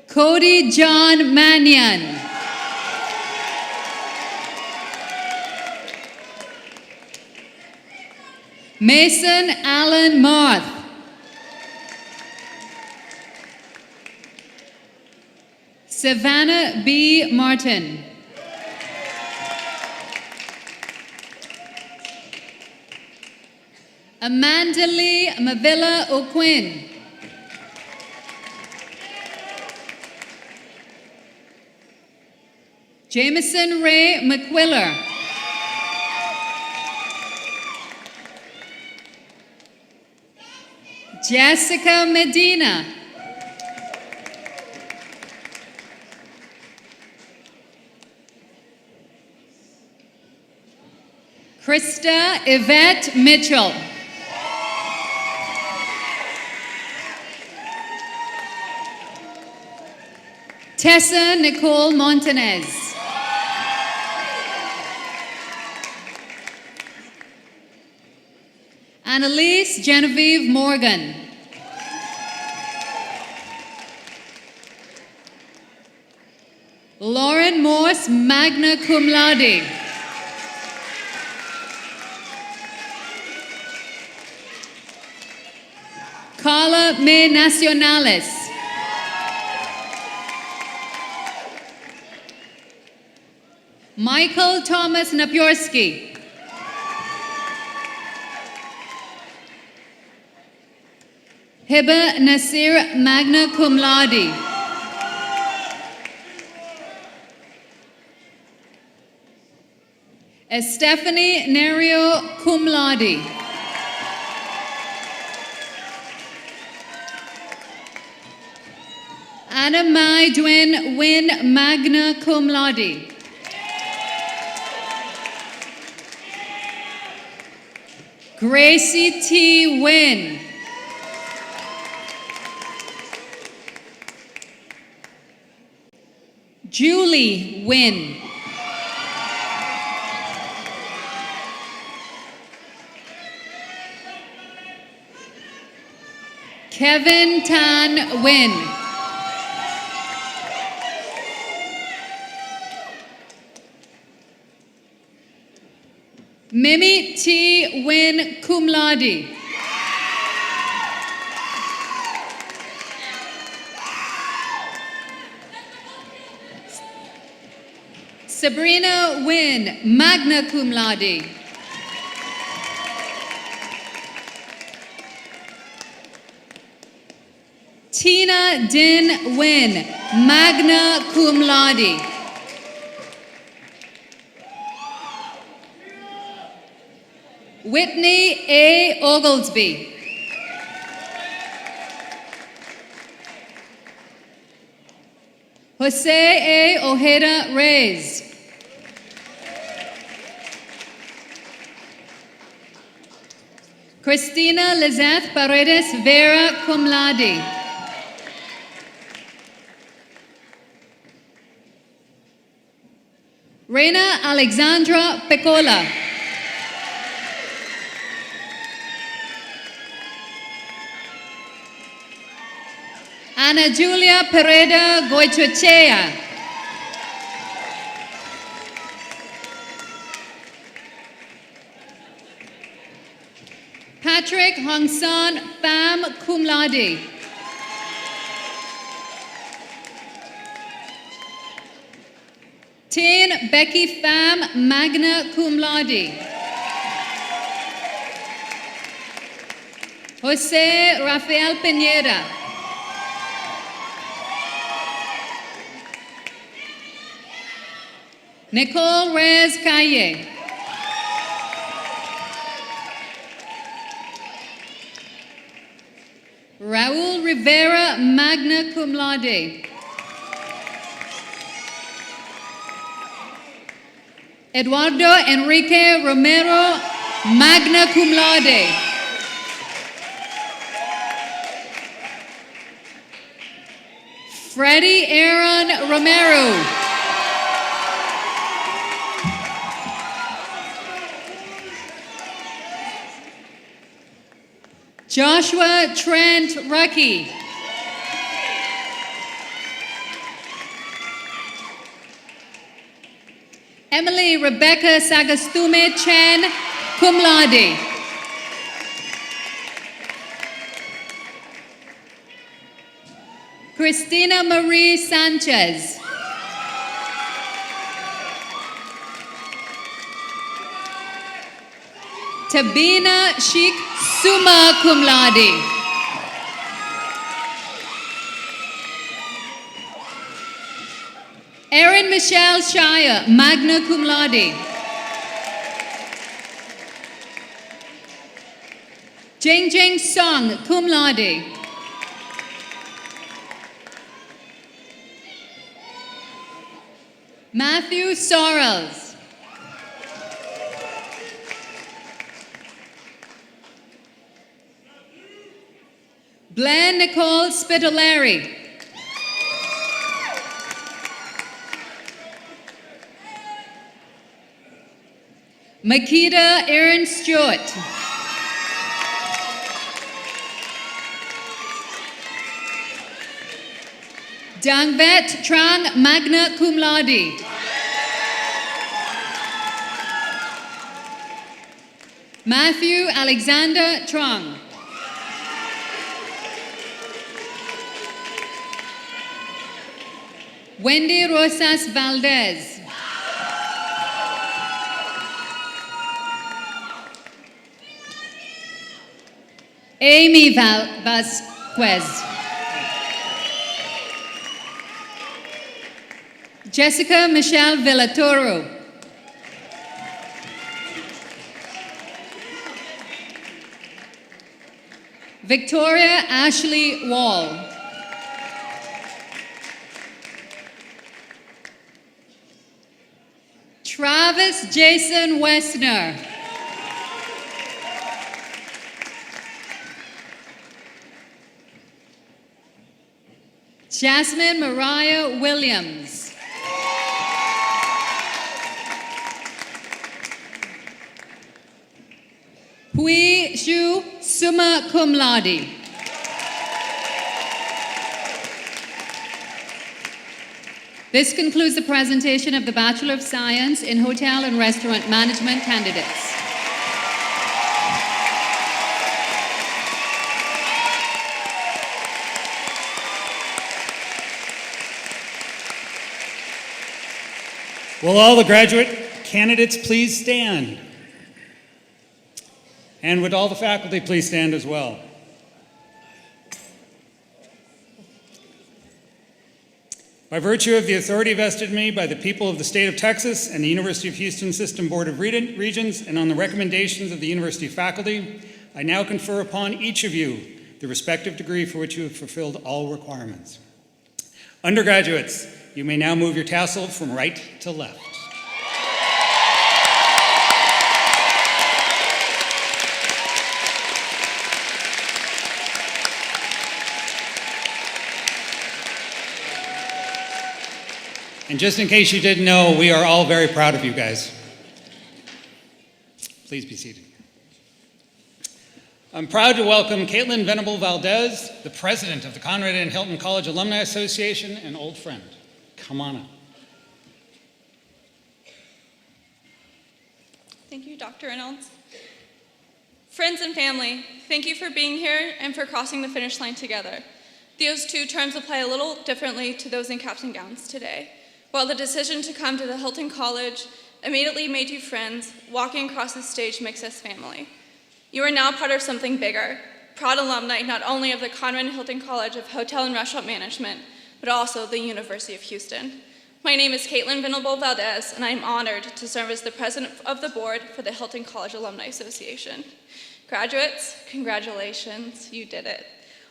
Cody John Mannion. Mason Allen Marth. Savannah B. Martin. Amanda Lee Mavilla O'Quinn. Jameson Ray McQuiller. Jessica Medina. Krista Yvette Mitchell. Tessa Nicole Montanez. Annalise Genevieve Morgan. Lauren Morse, magna cum laude. Carla May Nacionales. Michael Thomas Napiorski. Hiba Nasir, magna cum laude. Stephanie Nerio, cum laude. Anna Mai Dwyn Wynn, magna cum laude. Gracie T. Wynn. Julie Wynn. Kevin Tan Wynn. Mimi T. Wynn, cum laude. Sabrina Wynn, magna cum laude. Tina Din Wynn, magna cum laude. Whitney A. Oglesby. Jose A. Ojeda Reyes. Christina Lizeth Paredes Vera, cum laude. Reina Alexandra Pecola. Ana Julia Pereda Goicoechea. Patrick Hongsan Pham, cum laude. Tin Becky Pham, magna cum laude. Jose Rafael Pineda. Nicole Reyes Calle. Raul Rivera, magna cum laude. Eduardo Enrique Romero, magna cum laude. Freddie Aaron Romero. Joshua Trent Rucky. Emily Rebecca Sagastume Chen, cum laude. Christina Marie Sanchez. Tabina Sheikh summa cum laude. Erin Michelle Shire, magna cum laude. Jing Song, cum laude. Matthew Sorrells. Blaine Nicole Spitaleri. Makita Aaron Stewart. Dangvet Trang, magna cum laude. Matthew Alexander Trong. Wendy Rosas Valdez. Amy Vasquez. Jessica Michelle Villatoro. Victoria Ashley Wall. Travis Jason Westner. Jasmine Mariah Williams. Hui Shu, summa cum laude. This concludes the presentation of the Bachelor of Science in Hotel and Restaurant Management candidates. Will all the graduate candidates please stand? And would all the faculty please stand as well? By virtue of the authority vested in me by the people of the state of Texas and the University of Houston System Board of Regents, and on the recommendations of the university faculty, I now confer upon each of you the respective degree for which you have fulfilled all requirements. Undergraduates, you may now move your tassel from right to left. And just in case you didn't know, we are all very proud of you guys. Please be seated. I'm proud to welcome Caitlin Venable Valdez, the president of the Conrad and Hilton College Alumni Association, and old friend. Come on up. Thank you, Dr. Reynolds. Friends and family, thank you for being here and for crossing the finish line together. Those two terms apply a little differently to those in caps and gowns today. While the decision to come to the Hilton College immediately made you friends, walking across the stage makes us family. You are now part of something bigger, proud alumni not only of the Conrad and Hilton College of Hotel and Restaurant Management, but also the University of Houston. My name is Caitlin Venable Valdez, and I am honored to serve as the president of the board for the Hilton College Alumni Association. Graduates, congratulations, you did it.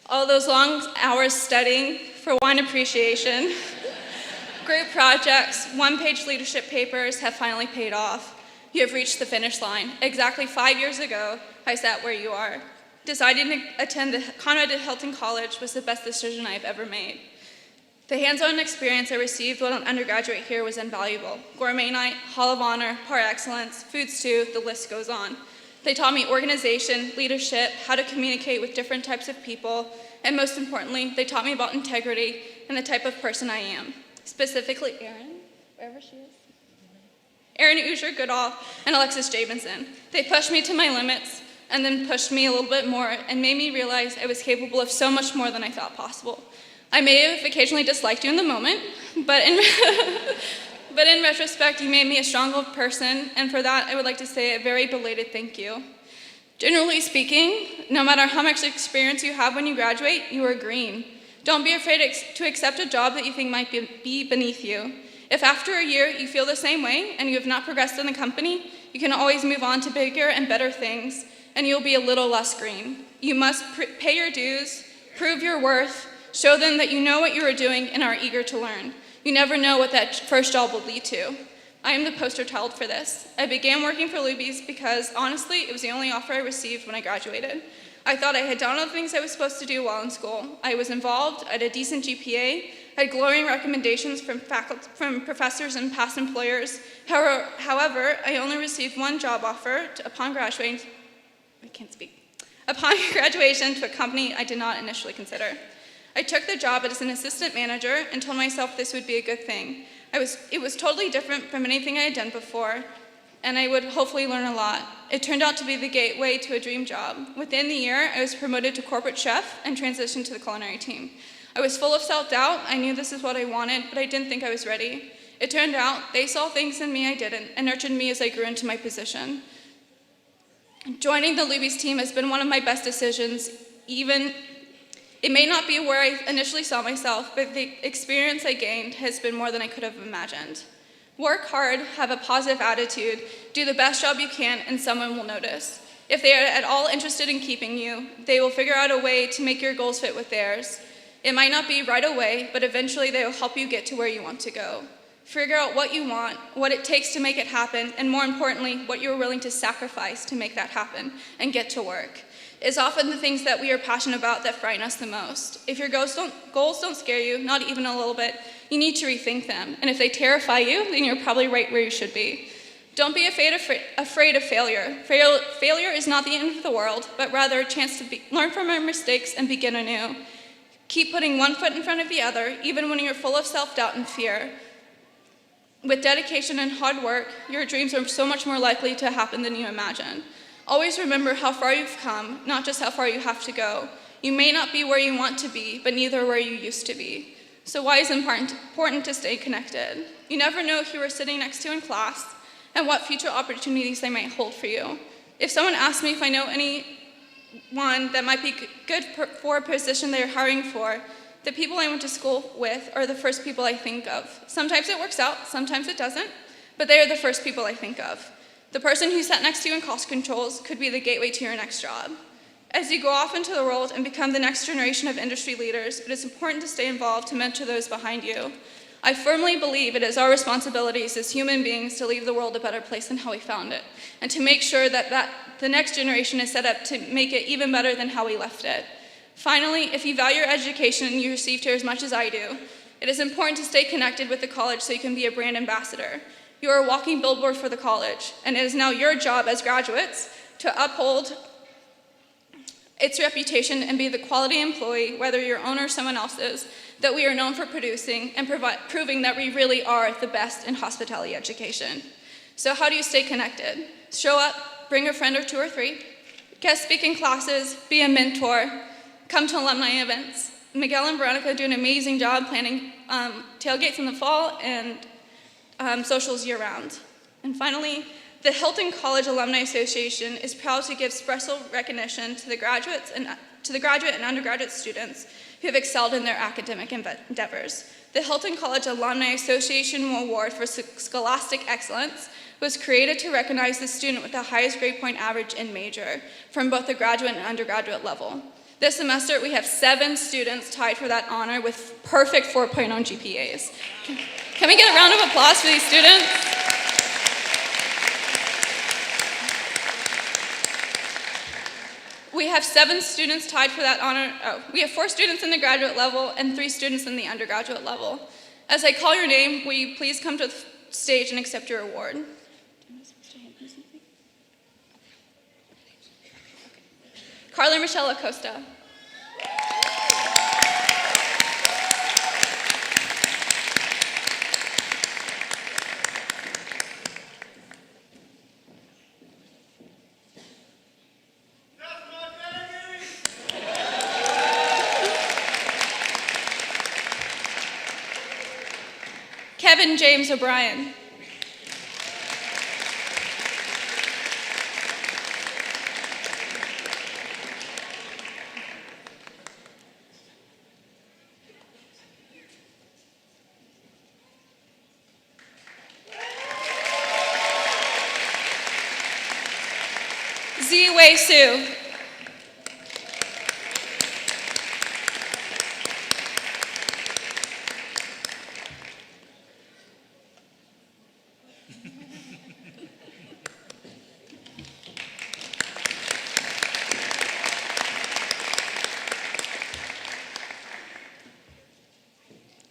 All those long hours studying for wine appreciation, group projects, one-page leadership papers have finally paid off. You have reached the finish line. Exactly 5 years ago, I sat where you are. Deciding to attend the Conrad and Hilton College was the best decision I have ever made. The hands-on experience I received while an undergraduate here was invaluable. Gourmet night, Hall of Honor, par excellence, food stew, the list goes on. They taught me organization, leadership, how to communicate with different types of people, and most importantly, they taught me about integrity and the type of person I am. Specifically, Erin, wherever she is. Erin Usher Goodall and Alexis Jabinson. They pushed me to my limits and then pushed me a little bit more and made me realize I was capable of so much more than I thought possible. I may have occasionally disliked you in the moment, but in retrospect, you made me a stronger person, and for that, I would like to say a very belated thank you. Generally speaking, no matter how much experience you have when you graduate, you are green. Don't be afraid to accept a job that you think might be beneath you. If after a year you feel the same way and you have not progressed in the company, you can always move on to bigger and better things, and you'll be a little less green. You must pay your dues, prove your worth, show them that you know what you are doing and are eager to learn. You never know what that first job will lead to. I am the poster child for this. I began working for Luby's because, honestly, it was the only offer I received when I graduated. I thought I had done all the things I was supposed to do while in school. I was involved, I had a decent GPA, I had glowing recommendations from professors and past employers. However, I only received one job offer upon graduation to a company I did not initially consider. I took the job as an assistant manager and told myself this would be a good thing. It was totally different from anything I had done before, and I would hopefully learn a lot. It turned out to be the gateway to a dream job. Within the year, I was promoted to corporate chef and transitioned to the culinary team. I was full of self-doubt. I knew this is what I wanted, but I didn't think I was ready. It turned out they saw things in me I didn't and nurtured me as I grew into my position. Joining the Luby's team has been one of my best decisions. It may not be where I initially saw myself, but the experience I gained has been more than I could have imagined. Work hard, have a positive attitude, do the best job you can, and someone will notice. If they are at all interested in keeping you, they will figure out a way to make your goals fit with theirs. It might not be right away, but eventually they will help you get to where you want to go. Figure out what you want, what it takes to make it happen, and more importantly, what you're willing to sacrifice to make that happen, and get to work. It's often the things that we are passionate about that frighten us the most. If your goals don't scare you, not even a little bit, you need to rethink them. And if they terrify you, then you're probably right where you should be. Don't be afraid of failure. Failure is not the end of the world, but rather a chance to learn from our mistakes and begin anew. Keep putting one foot in front of the other, even when you're full of self-doubt and fear. With dedication and hard work, your dreams are so much more likely to happen than you imagine. Always remember how far you've come, not just how far you have to go. You may not be where you want to be, but neither where you used to be. So why is it important to stay connected? You never know who you are sitting next to in class and what future opportunities they might hold for you. If someone asks me if I know anyone that might be good for a position they're hiring for, the people I went to school with are the first people I think of. Sometimes it works out, sometimes it doesn't, but they are the first people I think of. The person who sat next to you in cost controls could be the gateway to your next job. As you go off into the world and become the next generation of industry leaders, it is important to stay involved to mentor those behind you. I firmly believe it is our responsibilities as human beings to leave the world a better place than how we found it, and to make sure that the next generation is set up to make it even better than how we left it. Finally, if you value your education and you received here as much as I do, it is important to stay connected with the college so you can be a brand ambassador. You are a walking billboard for the college, and it is now your job as graduates to uphold its reputation and be the quality employee, whether your own or someone else's, that we are known for producing and proving that we really are the best in hospitality education. So how do you stay connected? Show up, bring a friend or two or three, guest speak in classes, be a mentor, come to alumni events. Miguel and Veronica do an amazing job planning tailgates in the fall and socials year-round. And finally, the Hilton College Alumni Association is proud to give special recognition to the graduate and undergraduate students who have excelled in their academic endeavors. The Hilton College Alumni Association Award for Scholastic Excellence was created to recognize the student with the highest grade point average in major from both the graduate and undergraduate level. This semester, we have 7 students tied for that honor with perfect 4.0 GPAs. Can we get a round of applause for these students? We have 7 students tied for that honor. We have 4 students in the graduate level and 3 students in the undergraduate level. As I call your name, will you please come to the stage and accept your award? Carla Michelle Acosta. Kevin James O'Brien. Ziwei Su.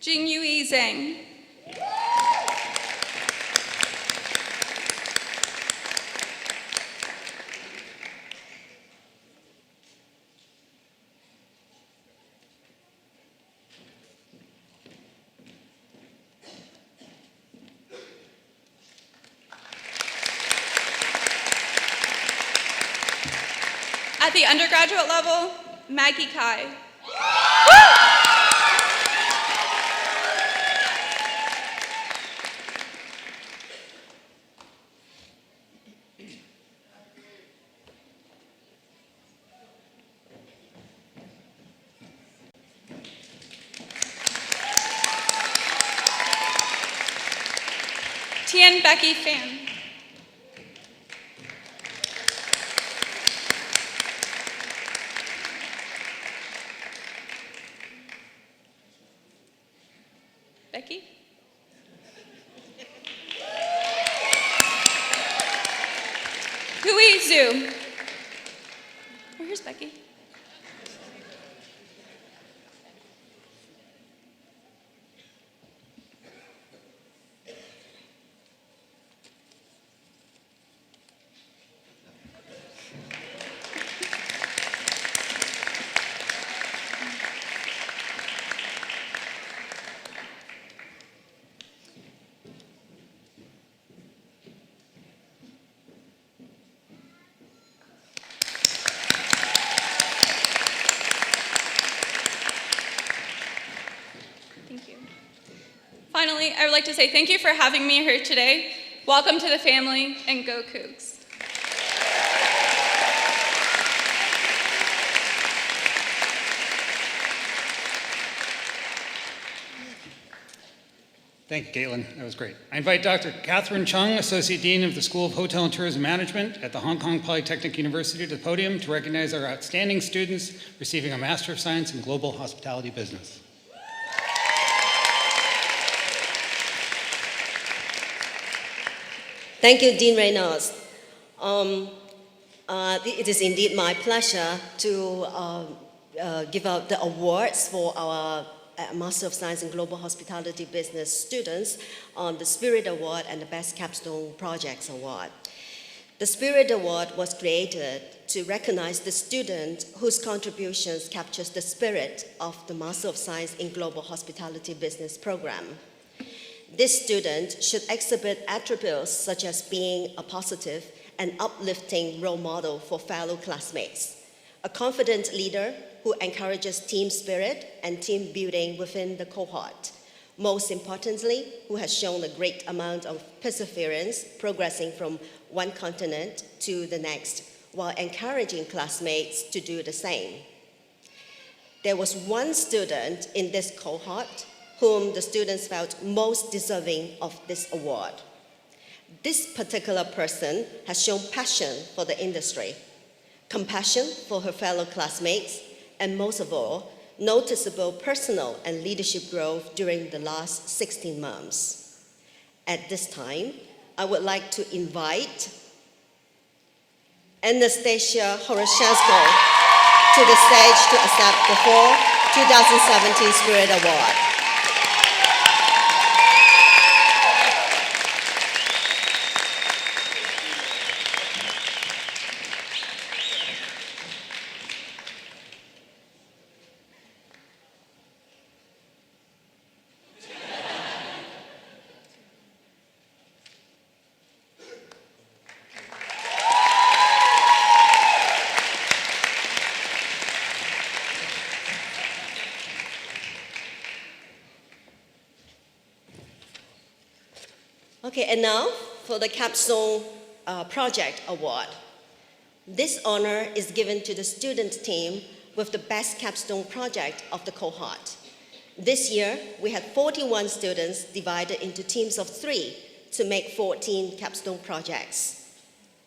Jingyue Zhang. At the undergraduate level, Maggie Kai. Tian Becky Fan. Becky? Hui Zhu. Where's Becky? Thank you. Finally, I would like to say thank you for having me here today. Welcome to the family, and go Cougs. Thank you, Caitlin. That was great. I invite Dr. Catherine Chung, Associate Dean of the School of Hotel and Tourism Management at the Hong Kong Polytechnic University, to the podium to recognize our outstanding students receiving a Master of Science in Global Hospitality Business. Thank you, Dean Reynolds. It is indeed my pleasure to give out the awards for our Master of Science in Global Hospitality Business students on the Spirit Award and the Best Capstone Projects Award. The Spirit Award was created to recognize the student whose contributions captures the spirit of the Master of Science in Global Hospitality Business program. This student should exhibit attributes such as being a positive and uplifting role model for fellow classmates, a confident leader who encourages team spirit and team building within the cohort. Most importantly, who has shown a great amount of perseverance, progressing from one continent to the next, while encouraging classmates to do the same. There was one student in this cohort whom the students felt most deserving of this award. This particular person has shown passion for the industry, compassion for her fellow classmates, and most of all, noticeable personal and leadership growth during the last 16 months. At this time, I would like to invite Anastasia Horoshenko to the stage to accept the fall 2017 Spirit Award. Okay, and now for the Capstone Project Award. This honor is given to the student team with the best capstone project of the cohort. This year, we had 41 students divided into teams of 3 to make 14 capstone projects.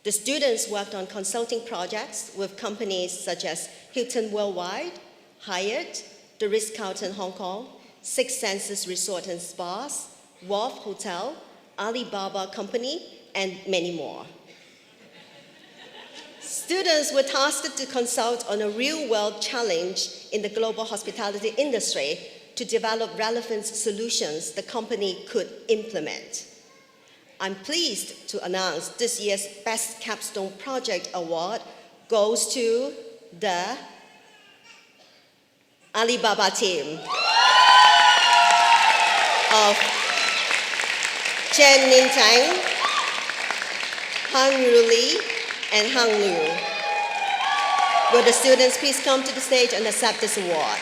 The students worked on consulting projects with companies such as Hilton Worldwide, Hyatt, the Ritz-Carlton Hong Kong, Six Senses Resort and Spas, Wharf Hotel, Alibaba Company, and many more. Students were tasked to consult on a real-world challenge in the global hospitality industry to develop relevant solutions the company could implement. I'm pleased to announce this year's Best Capstone Project Award goes to the Alibaba team of Chen Nintang, Han Ru Li, and Hang Liu. Will the students please come to the stage and accept this award?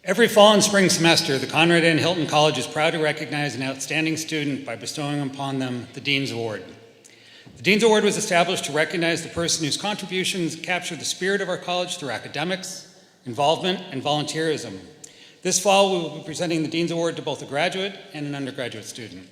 Every fall and spring semester, the Conrad and Hilton College is proud to recognize an outstanding student by bestowing upon them the Dean's Award. The Dean's Award was established to recognize the person whose contributions capture the spirit of our college through academics, involvement, and volunteerism. This fall, we will be presenting the Dean's Award to both a graduate and an undergraduate student.